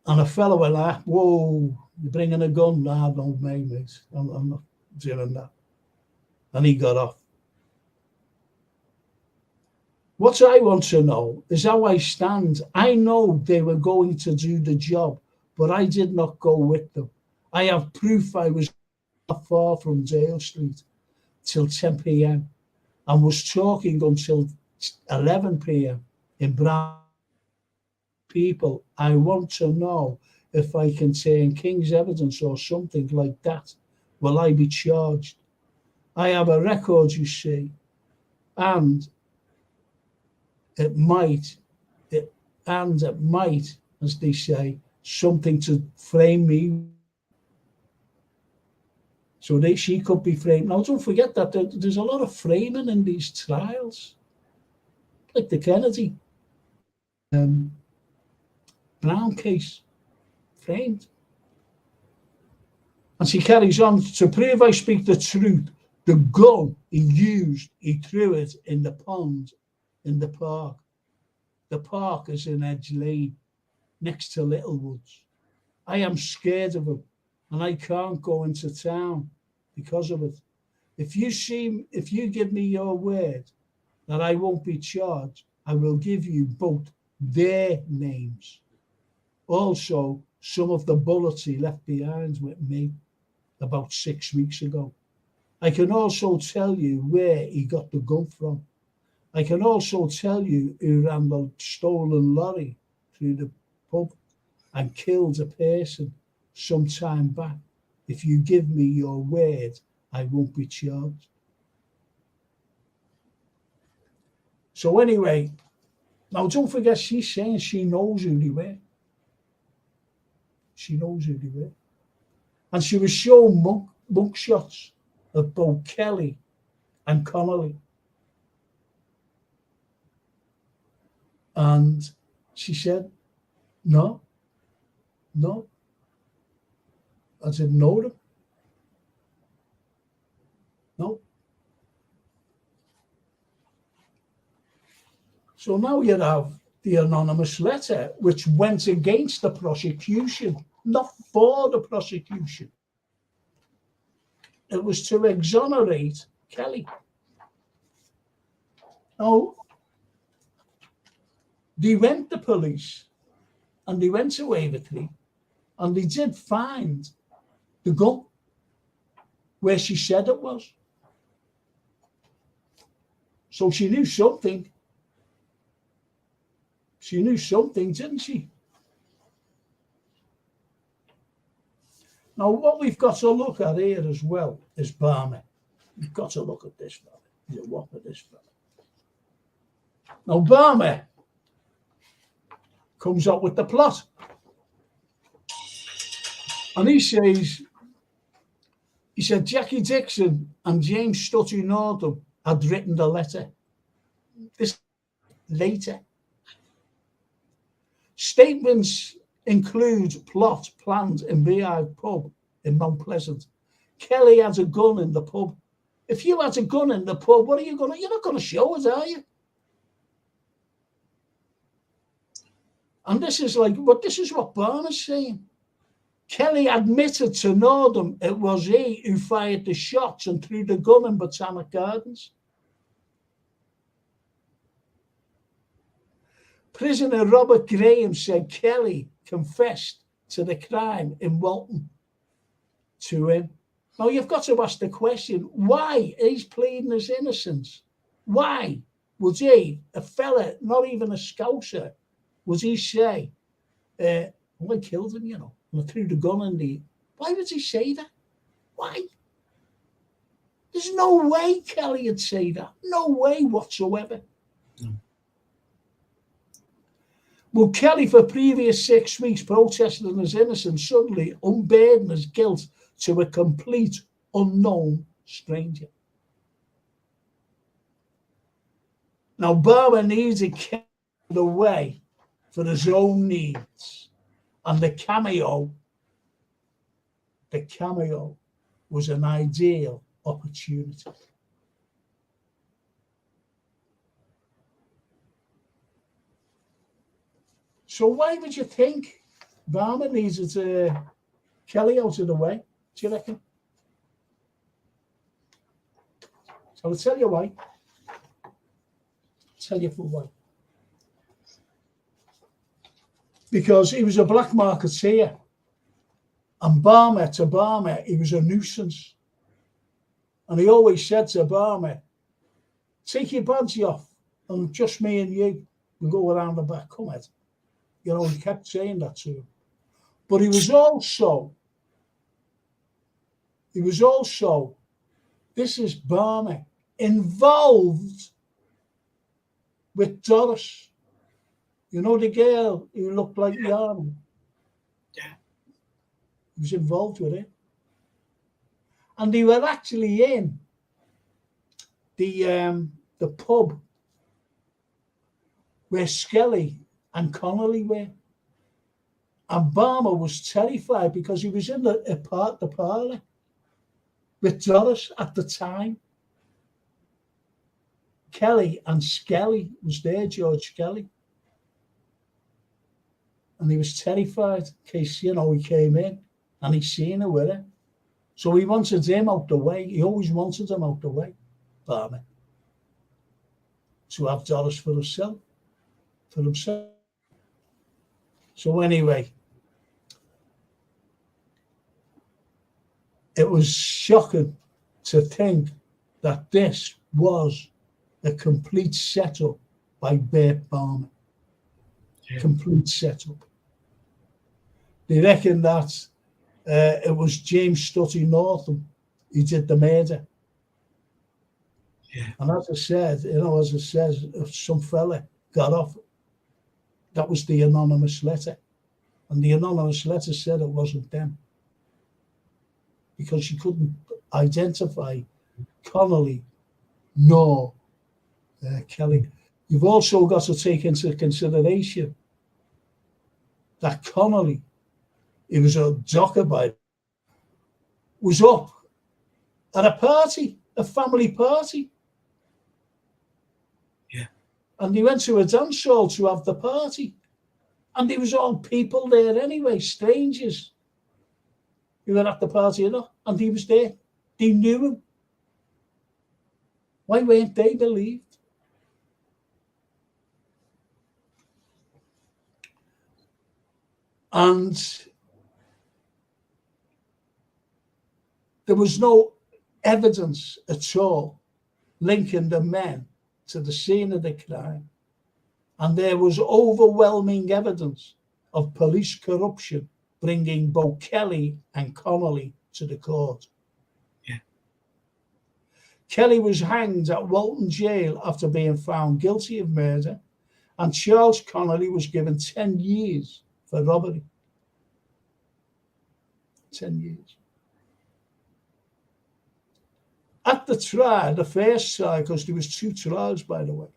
And a fellow went like, "Whoa, you're bringing a gun?" "Nah, no, mate. I'm not doing that." And he got off. What I want to know is how I stand. I know they were going to do the job, but I did not go with them. I have proof I was not far from Dale Street till 10 p.m. and was talking until 11 p.m. in Brown. People, I want to know if I can turn King's evidence or something like that. Will I be charged? I have a record, you see, and it might, as they say, something to frame me. So she could be framed. Now, don't forget that there's a lot of framing in these trials, like the Kennedy Brown case, framed. And she carries on, "To prove I speak the truth, the gun he used, he threw it in the pond in the park. The park is in Edge Lane, next to Littlewoods. I am scared of him, and I can't go into town because of it. If you give me your word that I won't be charged, I will give you both their names. Also, some of the bullets he left behind with me about 6 weeks ago. I can also tell you where he got the gun from. I can also tell you who ran the stolen lorry through the pub and killed a person some time back. If you give me your word, I won't be charged." So anyway, Now, don't forget, she's saying she knows who they were. She knows who they were. And she was shown mug shots of both Kelly and Connolly. And she said, no, I didn't know them. No. So now you have the anonymous letter, which went against the prosecution, not for the prosecution. It was to exonerate Kelly. Now, they went to police and they went to Wavertree and they did find the gun where she said it was. So she knew something. She knew something, didn't she? Now, what we've got to look at here as well is Barmer. We've got to look at this fella. He's a whopper, this fella. Now, Barmer comes up with the plot. And he said Jackie Dixon and James Stutty Northam had written the letter. This later. Statements include plot planned in Beehive Pub in Mount Pleasant. Kelly has a gun in the pub. If you had a gun in the pub, what are you gonna? You're not gonna show it, are you? And this is what Barner's saying. Kelly admitted to Northam it was he who fired the shots and threw the gun in Botanic Gardens. Prisoner Robert Graham said Kelly confessed to the crime in Walton to him. Now, you've got to ask the question, why he's pleading his innocence? Why would he, a fella, not even a scouser, would he say, I killed him, and I threw the gun in the... Why would he say that? Why? There's no way Kelly would say that. No way whatsoever. No. Well, Kelly, for previous 6 weeks, protesting his innocence, suddenly unburdened his guilt to a complete unknown stranger. Now, Barber needed Kelly away for his own needs. And the cameo was an ideal opportunity. So why would you think Barber needed Kelly out of the way? Do you reckon? So I'll tell you why. I'll tell you for why. Because he was a black marketeer. And to Barmer, he was a nuisance. And he always said to Barmer, take your badge off and just me and you will go around the back, come Ed. He kept saying that to him. But he was also, this is Barmer, involved with Doris. You know the girl who looked like Yarn? Yeah. He was involved with it. And they were actually in the pub where Skelly and Connolly were. And Barmer was terrified because he was in the parlour with Doris at the time. Kelly and Skelly was there, George Skelly. And he was terrified in case, he came in and he seen her with her. So he wanted him out the way. He always wanted him out the way, Barmer. To have Doris for himself. So anyway, it was shocking to think that this was a complete setup by Bert Barmer. Yeah. Complete setup. They reckon that it was James Stutty Northam who did the murder. Yeah. And as I said, if some fella got off that was the anonymous letter. And the anonymous letter said it wasn't them, because she couldn't identify Connolly nor Kelly. You've also got to take into consideration that Connolly, he was a docker by, was up at a party, a family party.
Yeah.
And he went to a dance hall to have the party. And there was all people there anyway, strangers who were at the party, and he was there. They knew him. Why weren't they believed? And there was no evidence at all linking the men to the scene of the crime. And there was overwhelming evidence of police corruption bringing both Kelly and Connolly to the court.
Yeah.
Kelly was hanged at Walton Jail after being found guilty of murder, and Charles Connolly was given 10 years for robbery. 10 years. At the trial, the first trial, because there was 2 trials, by the way.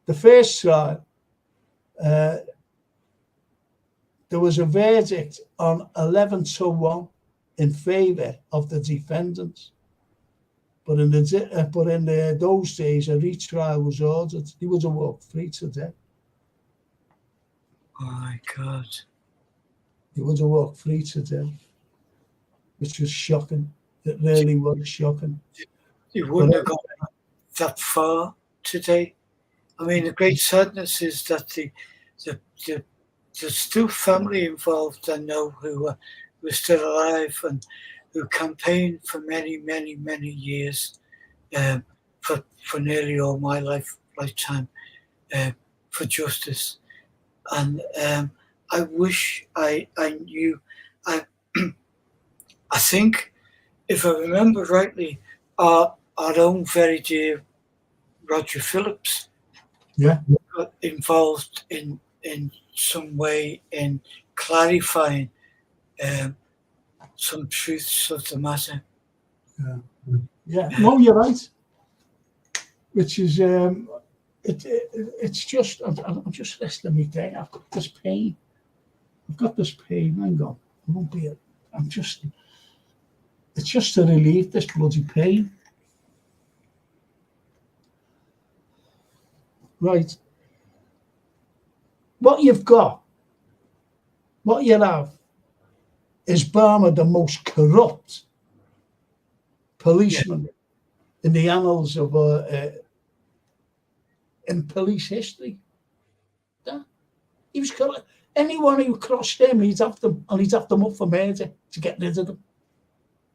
The first trial, there was a verdict on 11-1 in favour of the defendants. But in those days, a retrial was ordered. He would have walked free today.
Oh my God.
He would have walked free today, which was shocking. It really was shocking.
He wouldn't have gone that far today. I mean, the great sadness is that there's still family involved, I know, who are still alive and who campaigned for many, many, many years, for nearly all my lifetime, for justice. And I wish I knew. I think, if I remember rightly, our own very dear Roger Phillips,
yeah,
got involved in some way in clarifying some truths of the matter.
Yeah. No, you're right. Which is it's just I'm just resting me day. I've got this pain. Hang on, I won't be. It's just to relieve this bloody pain. Right. What you have is Barmer, the most corrupt policeman in the annals of in police history. He was corrupt. Anyone who crossed him, he'd have them up for murder to get rid of them,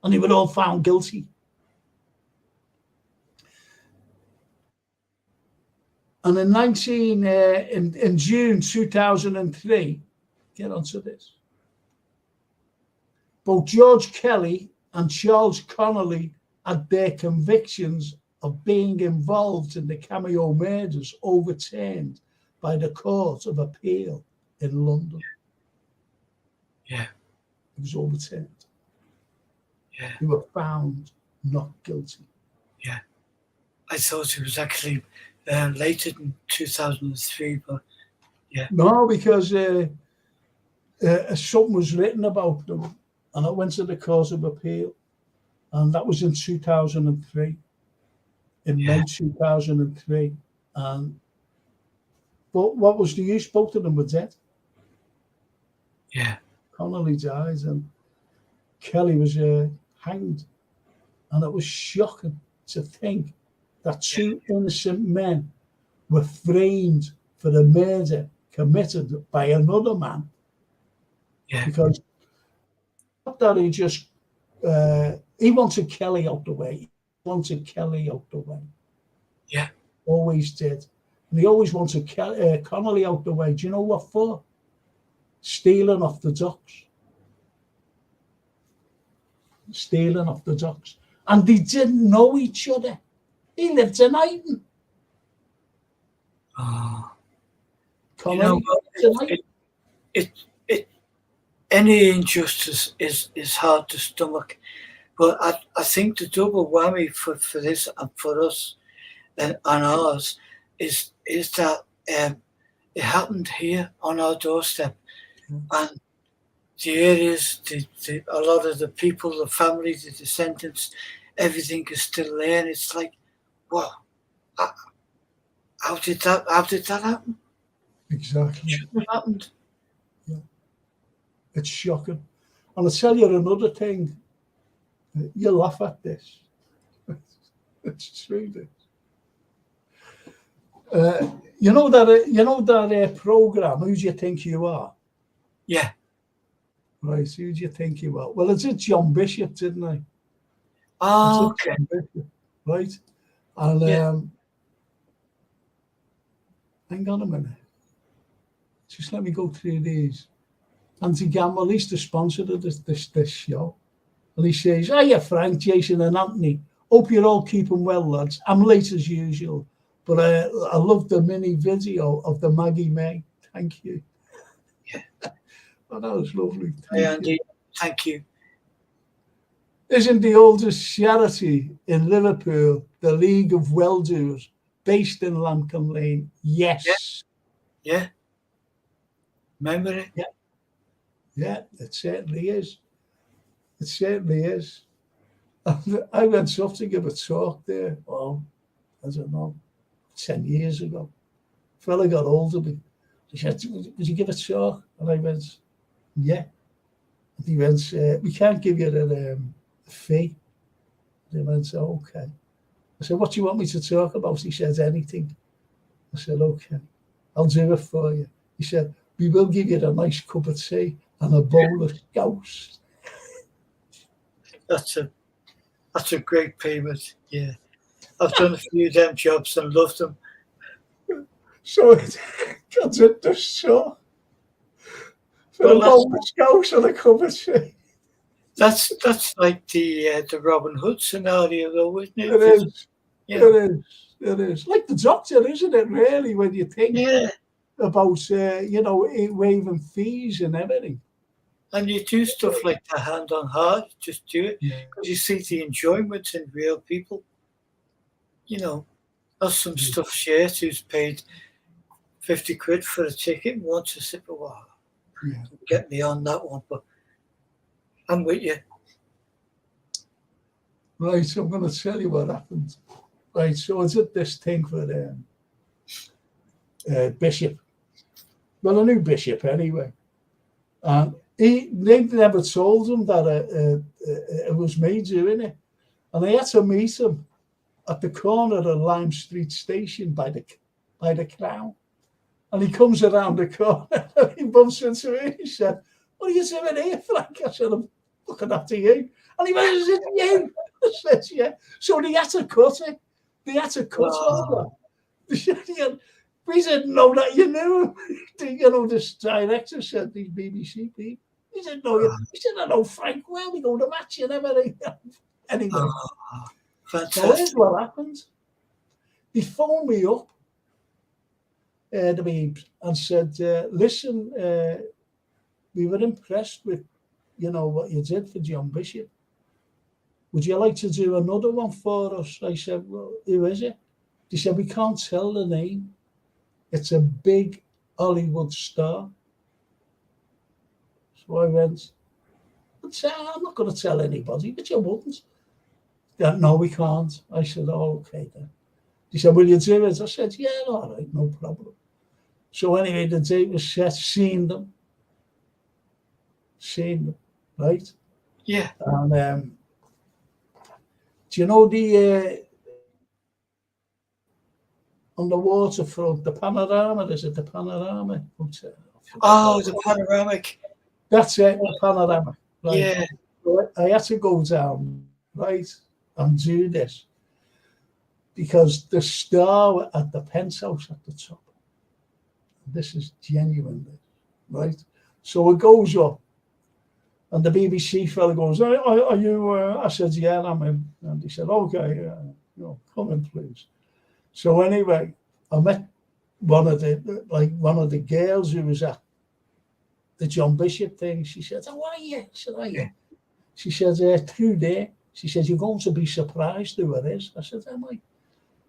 and they were all found guilty. And in June 2003, get onto this. Both George Kelly and Charles Connolly had their convictions of being involved in the Cameo murders overturned by the Court of Appeal in London.
Yeah.
It was overturned.
Yeah.
They were found not guilty.
Yeah. I thought it was actually later in 2003, but yeah.
No, because something was written about them, and it went to the Court of Appeal, and that was in 2003, in May 2003. But what was the use? Both of them were dead.
Yeah.
Connolly died, and Kelly was hanged, and it was shocking to think that 2 innocent men were framed for the murder committed by another man.
Yeah.
Because not that he wanted Kelly out the way.
Yeah.
Always did. And he always wanted Connolly out the way. Do you know what for? Stealing off the docks. And they didn't know each other. He lived in Iton.
Oh. You know,
comedy tonight.
it any injustice is hard to stomach, but I think the double whammy for this and for us and ours is that it happened here on our doorstep, and the areas, a lot of the people, the families, the descendants, everything is still there, and it's like, wow, how did that happen?
Exactly.
It shouldn't have happened.
Yeah. It's shocking. And I'll tell you another thing. You laugh at this. It's true. You know that program, Who Do You Think You Are?
Yeah.
Right, who do you think you are? Well, it's John Bishop, didn't I?
Oh, okay.
John Bishop, right? And hang on a minute. Just let me go through these. Andy Gamble, he's the sponsor of this show. And he says, hiya, Frank, Jason and Anthony. Hope you're all keeping well, lads. I'm late as usual, but I love the mini video of the Maggie May. Thank you.
Yeah.
Oh, that was lovely.
Andy, thank you.
Isn't the oldest charity in Liverpool the League of Well-Doers, based in Lancome Lane? Yes.
Yeah. Remember it?
Yeah. Yeah, it certainly is. It certainly is. I went up to give a talk there, I don't know, 10 years ago. A fella got hold of me. He said, would you give a talk? And I went, yeah. And he went, we can't give you a fee. And he went, okay. I said, what do you want me to talk about? He said, anything. I said, okay, I'll do it for you. He said, we will give you a nice cup of tea and a bowl of scouse.
That's a great payment. Yeah. I've done a few of them jobs and loved them.
So it got into the show for a bowl of scouse and a cup of tea.
That's like the Robin Hood scenario, though, isn't it?
It is.
Yeah.
It is. Like the Doctor, isn't it, really, when you think about, waiving fees and everything.
And you do stuff like that hand on heart, just do it. Because you see the enjoyment in real people. You know, there's some stuff shared who's paid 50 quid for a ticket and wants a sip of water.
Yeah.
Get me on that one, but I'm with you.
Right, so I'm going to tell you what happened. Right, so I did this thing for Bishop. Well, I knew Bishop anyway. And they never told him that it was me doing it. And I had to meet him at the corner of Lime Street Station by the Crown. And he comes around the corner and he bumps into me. He said, what are you doing here, Frank? I said, I'm looking after you. And he went, is it you? I said, yeah. So they had to cut it. They had to cut over. We didn't know that you knew him. This director said, these BBC people. He didn't know you. He said, I know Frank well. We go to match and everything. Anyway, so here's what happened. They phoned me up, the Beebs, and said, listen, we were impressed with, what you did for John Bishop. Would you like to do another one for us? I said, well, who is it? They said, we can't tell the name. It's a big Hollywood star. So I went, I'm not going to tell anybody, but you wouldn't. No, we can't. I said, oh, okay then. He said, will you do it? I said, yeah, all right, no problem. So anyway, the date was set, seen them, right?
Yeah.
And do you know on the waterfront, the Panorama, is it the Panorama Hotel?
Oh, the Panoramic.
That's it, the Panorama. Right?
Yeah.
So I had to go down, right, and do this because the star at the penthouse at the top. This is genuine, right? So it goes up, and the BBC fella goes, "Are you?" I said, "Yeah, I'm in." And he said, "Okay, come in, please." So anyway, I met one of the girls who was at the John Bishop thing, she said, "How are you?" I said, "Are you?" She said, "Through there." She said, "You're going to be surprised who it is." I said, "Am I?"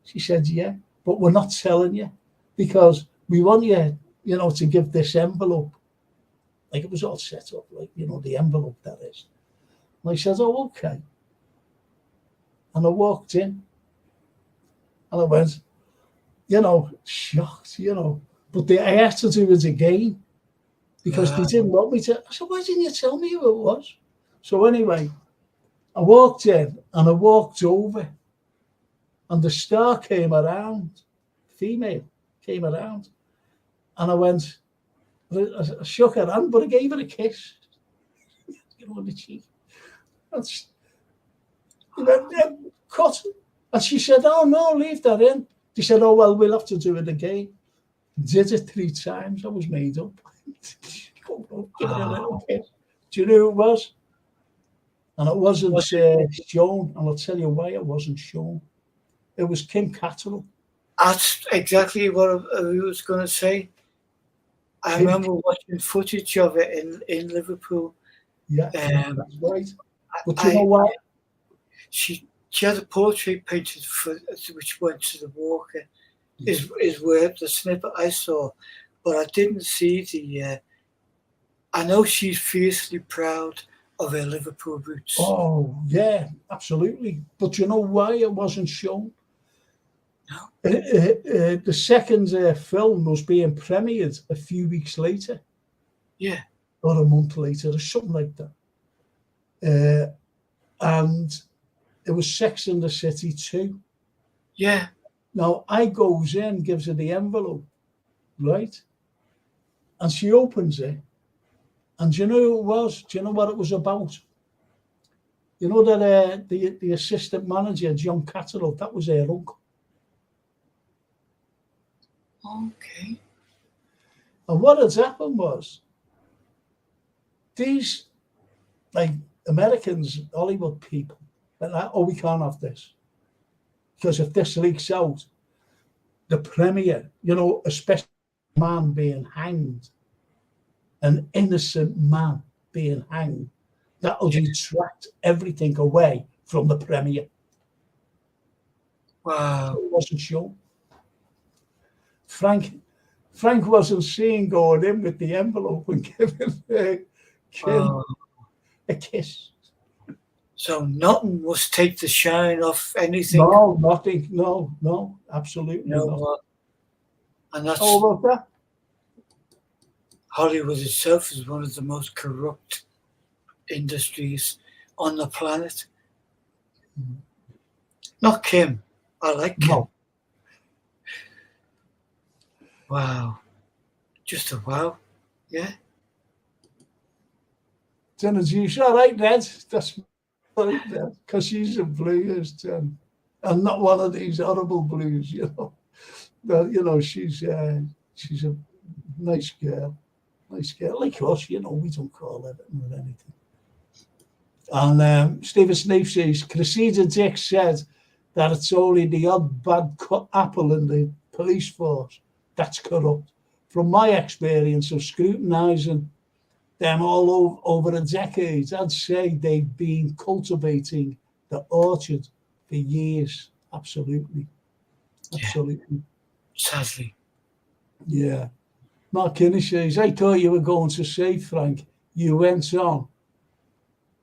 She said, "Yeah, but we're not telling you because we want you, to give this envelope." Like it was all set up, like, the envelope that is. And I said, "Oh, okay." And I walked in and I went, shocked, But I had to do it again because they didn't want me to. I said, "Why didn't you tell me who it was?" So anyway, I walked in and I walked over and the star came around, female came around. And I went, I shook her hand, but I gave her a kiss. On the cheek. That's, cut. And she said, "Oh, no, leave that in." She said, "Oh, well, we'll have to do it again." Did it 3 times. I was made up. Give her a little kiss. Do you know who it was? And it wasn't shown. And I'll tell you why it wasn't shown. It was Kim Cattrall.
That's exactly what I was going to say. I remember watching footage of it in Liverpool.
Yeah, that's right. But you know what?
She had a portrait painted which went to the Walker. Is where the snippet I saw, but I didn't see the. I know she's fiercely proud of her Liverpool roots.
Oh yeah, absolutely. But you know why it wasn't shown?
No.
The second film was being premiered a few weeks later.
Yeah.
Or a month later, or something like that. And it was Sex and the City 2.
Yeah.
Now, I goes in, gives her the envelope, right? And she opens it. And do you know who it was? Do you know what it was about? You know that the assistant manager, John Cattrall, that was her uncle.
Okay.
And what had happened was, these, like, Americans, Hollywood people, like, "Oh, we can't have this. Because if this leaks out, the premiere, especially a man being hanged, an innocent man being hanged, that'll detract everything away from the premiere."
Wow.
So it wasn't shown. Frank wasn't seen going in with the envelope and giving Kim a kiss.
So nothing must take the shine off anything.
No, nothing. No, absolutely not.
And that's
how about that?
Hollywood itself is one of the most corrupt industries on the planet. Mm-hmm. Not Kim. I like Kim. No. Wow. Just a wow. Yeah.
She's all right, Ned. That's right, Ned. Because she's a blues, and not one of these horrible blues, But, she's a nice girl. Nice girl. Like us, we don't call it or anything. And Stephen Snape says, Cressida Dick said that it's only the odd bad apple in the police force that's corrupt. From my experience of scrutinising them all over a decade, I'd say they've been cultivating the orchard for years. Absolutely.
Sadly.
Yeah. Mark Kinney says, I thought you were going to say, Frank, you went on.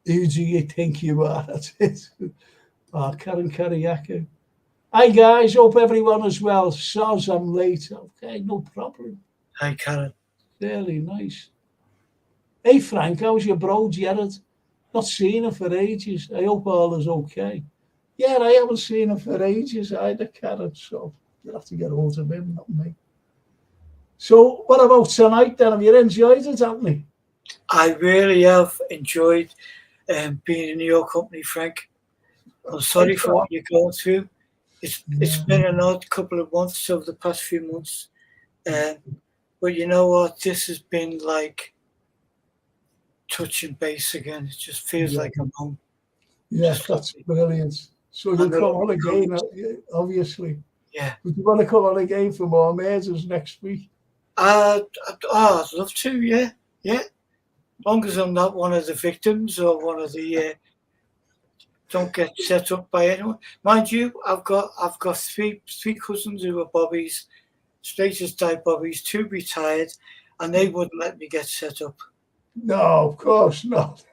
Who do you think you are? That's it. Karen Kariakou. Hi, guys. Hope everyone is well. Soz, I'm late. Okay, no problem.
Hi, Karen.
Really nice. Hey, Frank, how's your bro, Jared? Not seen him for ages. I hope all is okay. Yeah, I haven't seen him for ages either, Karen, so you'll have to get hold of him, not me. So what about tonight, then? Have you enjoyed it, haven't you?
I really have enjoyed being in your company, Frank. I'm sorry for what you're going through. It's been an odd couple of months over the past few months. But you know what? This has been like touching base again. It just feels like I'm home.
Yes, that's brilliant. So you'll come on again, obviously.
Yeah.
Would you want to come on again for more murders next week?
I'd love to. Yeah, yeah. As long as I'm not one of the victims or one of the don't get set up by anyone. Mind you, I've got three cousins who are bobbies, straight as die bobbies, 2 retired, and they wouldn't let me get set up.
No, of course not.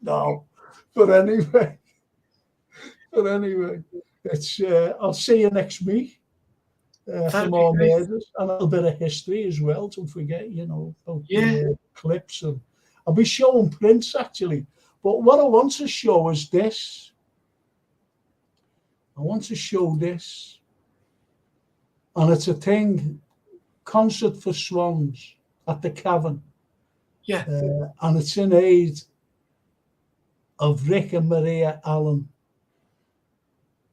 No. But anyway, it's. I'll see you next week for
That'd be
more
great.
murders and a little bit of history as well. Don't forget, about
Yeah.
the clips, and I'll be showing prints actually. But what I want to show is this. I want to show this, and it's a thing, concert for swans at the Cavern.
Yeah.
And it's in aid of Rick and Maria Allen.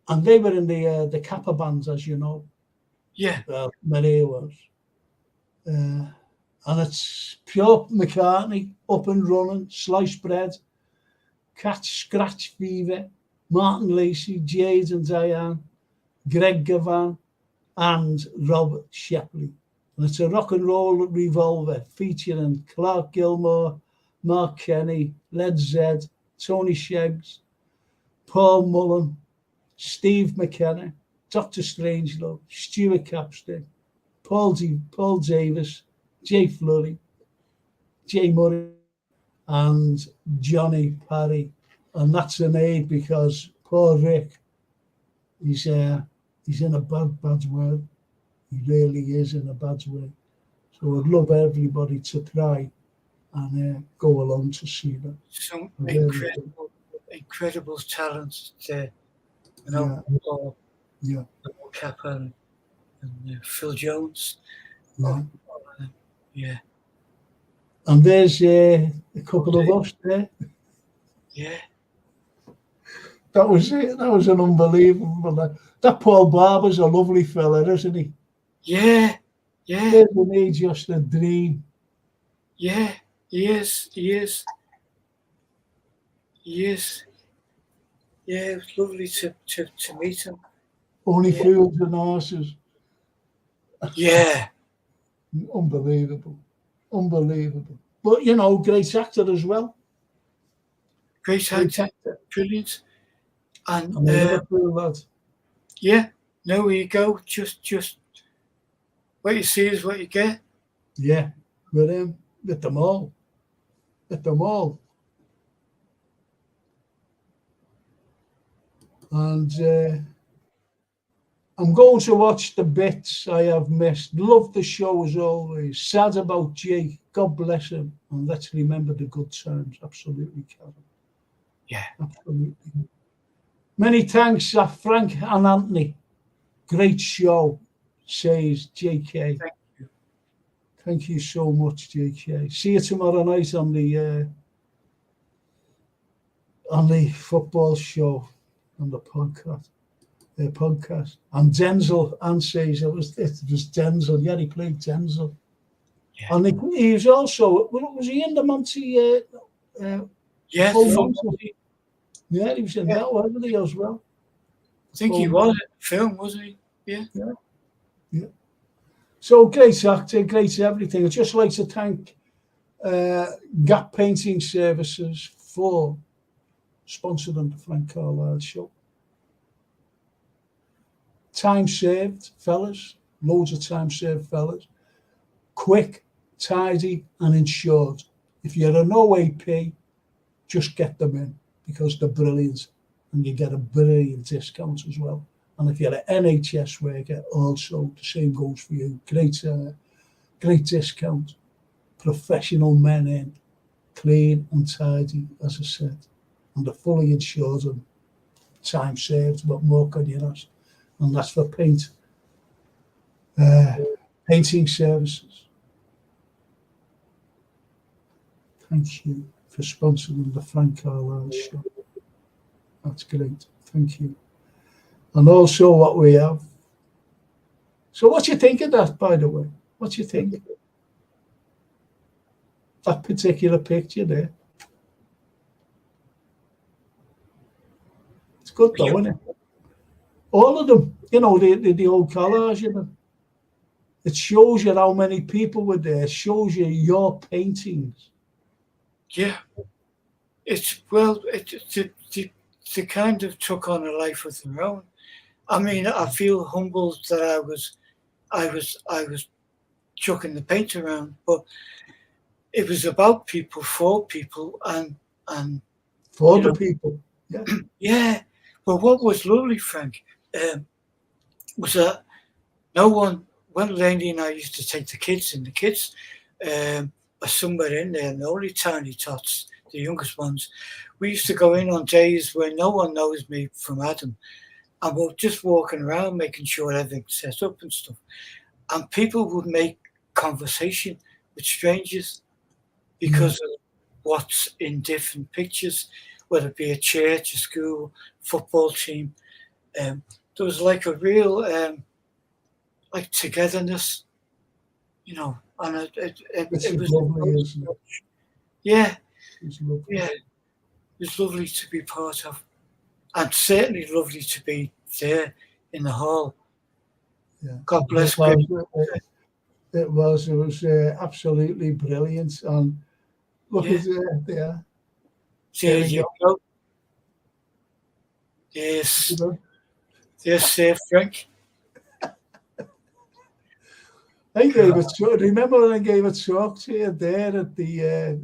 And they were in the Kappa bands, as you know.
Yeah.
Maria was. And it's pure McCartney, Up and Running, Sliced Bread, Cat Scratch Fever, Martin Lacey, Jade and Diane, Greg Gavan, and Robert Shepley. And it's a rock and roll revolver featuring Clark Gilmore, Mark Kenny, Led Zeppelin, Tony Sheggs, Paul Mullen, Steve McKenna, Dr. Strangelove, Stuart Capstick, Paul Davis, Jay Flurry, Jay Murray, and Johnny Parry. And that's an aid because poor Rick, he's in a bad way. He really is in a bad way. So I'd love everybody to try and go along to see that.
Some
Really
incredible talents there.
Yeah.
Kappa and Phil Jones.
Yeah.
Yeah.
And there's a couple of us there.
Yeah.
That was it. That was an unbelievable. That Paul Barber's a lovely fella, isn't he?
Yeah. Yeah.
Isn't he just a dream?
Yeah. He is. Yeah, it was lovely to meet him.
Only fools and horses.
Yeah.
Unbelievable. But great actor as well.
Great actor. Brilliant. And
I'm a Liverpool lad.
Yeah. No, here you go. Just what you see is what you get.
Yeah. With him. With them all. And I'm going to watch the bits I have missed. Love the show as always. Sad about Jake. God bless him. And let's remember the good times. Absolutely, Kevin.
Yeah.
Absolutely. Many thanks, Frank and Anthony. Great show, says JK.
Thank you.
Thank you so much, JK. See you tomorrow night on the football show, on the podcast. And Denzel says it was Denzel. Yeah, he played Denzel.
Yeah.
And he was also, was he in the Monty?
Yeah,
Monty? Yeah, he was in that, wasn't he, as well?
I think he was in the film, wasn't he? Yeah.
So great actor, great everything. I'd just like to thank Gap Painting Services for sponsoring the Frank Carlyle Show. Time saved, fellas. Loads of time saved, fellas. Quick, tidy, and insured. If you're an OAP, just get them in because they're brilliant and you get a brilliant discount as well. And if you're an NHS worker, also the same goes for you. Great discount. Professional men in, clean and tidy, as I said. And they're fully insured and time saved. What more can you ask? And that's for painting services. Thank you for sponsoring the Frank Carlyle Show. That's great. Thank you. And also what we have. So what do you think of that, by the way? What do you think? That particular picture there. It's good though, isn't it? All of them, you know, the old collage, you know. It shows you how many people were there. It shows you your paintings.
Yeah. It's well, they kind of took on a life of their own. I mean, I feel humbled that I was chucking the paint around, but it was about people, for people, and
For
you
the
know,
people. Yeah.
yeah. But what was lovely, Frank, was that no one. When Laney and I used to take the kids, and the kids are somewhere in there, and they're only tiny tots, the youngest ones. We used to go in on days where no one knows me from Adam, and we're just walking around making sure everything's set up and stuff. And people would make conversation with strangers because of what's in different pictures, whether it be a church, a school, football team. There was like a real like togetherness, you know, and
It's
it was
lovely, isn't it?
yeah,
It's lovely.
yeah, it was lovely to be part of, and certainly lovely to be there in the hall.
Yeah.
God bless.
It was absolutely brilliant. And look
Yeah.
at there.
There
There
you
we
go. Yes,
go.
yes, Frank.
I gave it. Remember when I gave a talk to you there at the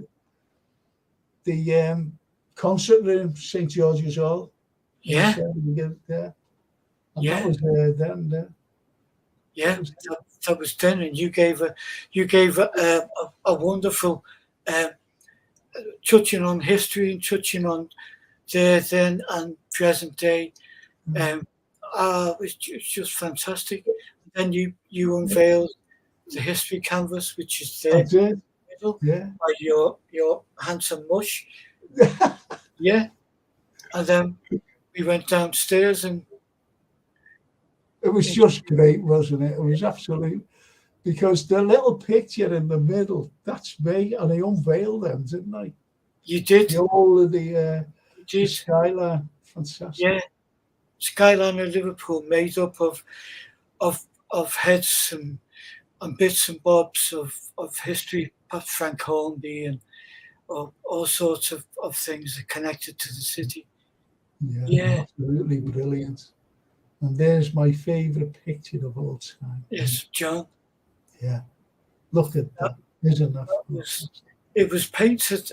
concert room, St George's Hall?
Yeah,
You give it there, and
yeah,
that was then.
yeah.
Was,
That was then, and you gave a wonderful touching on history and touching on there then and present day. It's just fantastic. Then you unveiled the history canvas, which is
I
there in
did.
the middle
Yeah.
by your handsome mush. Yeah, and then we went downstairs and
It was just great, wasn't it? It was absolute, because the little picture in the middle, that's me, and I unveiled them, didn't I?
you did.
The whole of the
You did.
skyline, fantastic.
Yeah, skyline of Liverpool made up of heads and bits and bobs of history, perhaps Frank Hornby and all sorts of things that connected to the city. Yeah.
Absolutely brilliant. And there's my favourite picture of all time.
Yes, John.
Yeah, look at that. Isn't that fantastic?
It was painted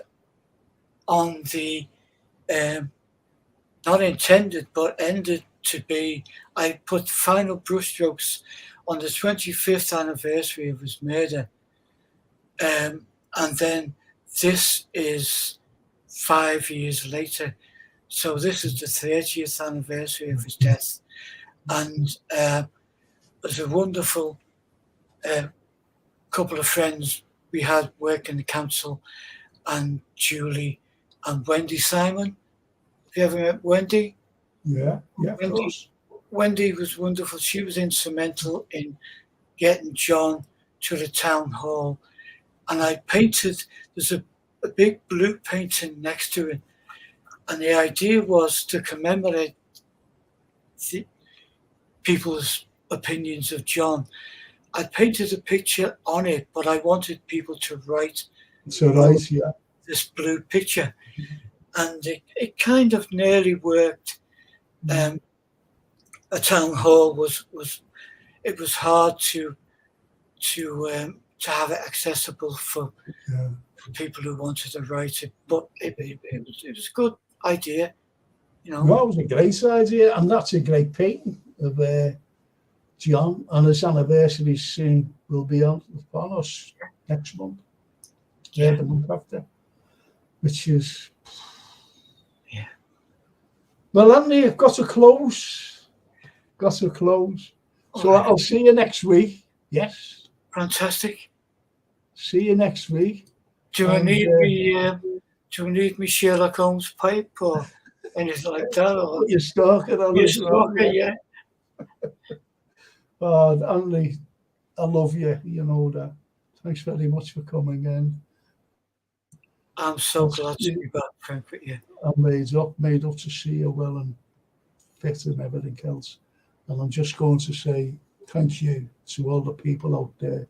on the not intended but ended to be. I put final brushstrokes on the 25th anniversary of his murder, and then this is 5 years later. So this is the 30th anniversary of his death, and there's a wonderful couple of friends we had work in the council, and Julie and Wendy Simon. Have you ever met Wendy?
Yeah, of course.
Wendy was wonderful. She was instrumental in getting John to the town hall, and I painted. There's a big blue painting next to it, and the idea was to commemorate people's opinions of John. I painted a picture on it, but I wanted people to write this blue picture, and it kind of nearly worked. A town hall was hard to have it accessible for people who wanted to write it, but it was a good idea, you know.
Well, it was a great idea, and that's a great painting of John, and his anniversary soon will be upon us next month. The month after, which is well, Andy, I've got to close. So I'll see you next week. Yes.
Fantastic.
See you next week.
Do I need me Sherlock Holmes pipe or anything like that? Or
you're stalking on
you're stalking, yeah.
Andy, I love you. You know that. Thanks very much for coming in.
I'm so glad to be back, Frank, with you.
I'm made up to see you well and fit and everything else. And I'm just going to say thank you to all the people out there.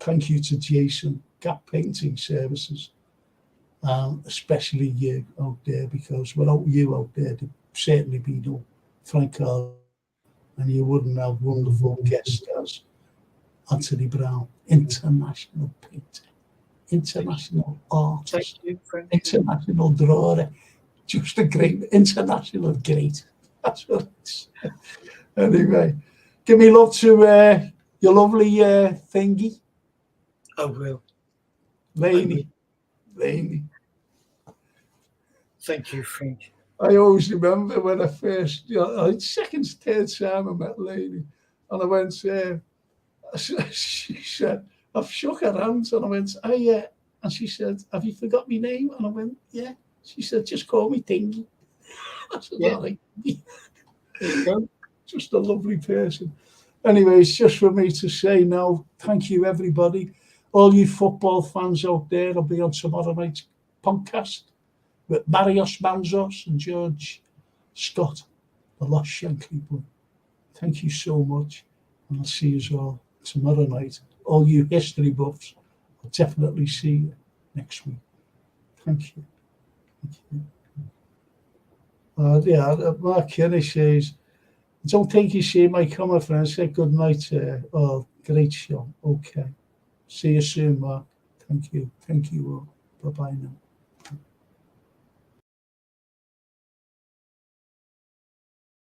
Thank you to Jason, Gap Painting Services, especially you out there, because without you out there, there'd certainly be no Frank Carlyle, and you wouldn't have wonderful guests as Anthony Brown, international painter, international artist, international drawer, just a great, international great. That's what it's. Anyway, give me love to your lovely thingy.
I will.
Laney.
Thank you, Frank.
I always remember when I first, second, third time I met Laney, and I went, she said, I've shook her hands, and I went, oh yeah. And she said, have you forgot my name? And I went, yeah. She said, just call me Thingy. I said,
Yeah.
There
you go.
Just a lovely person. Anyway, it's just for me to say now, thank you, everybody. All you football fans out there, I'll be on tomorrow night's podcast with Marios Manzos and George Scott, the Lost Shankly boy. Thank you so much, and I'll see you all tomorrow night. All you history buffs, I'll definitely see you next week. Thank you. Mark Kenny says, don't think you see my comment, friend. Say good night. Oh, great show. Okay. See you soon, Mark. Thank you. Thank you all. Bye-bye now.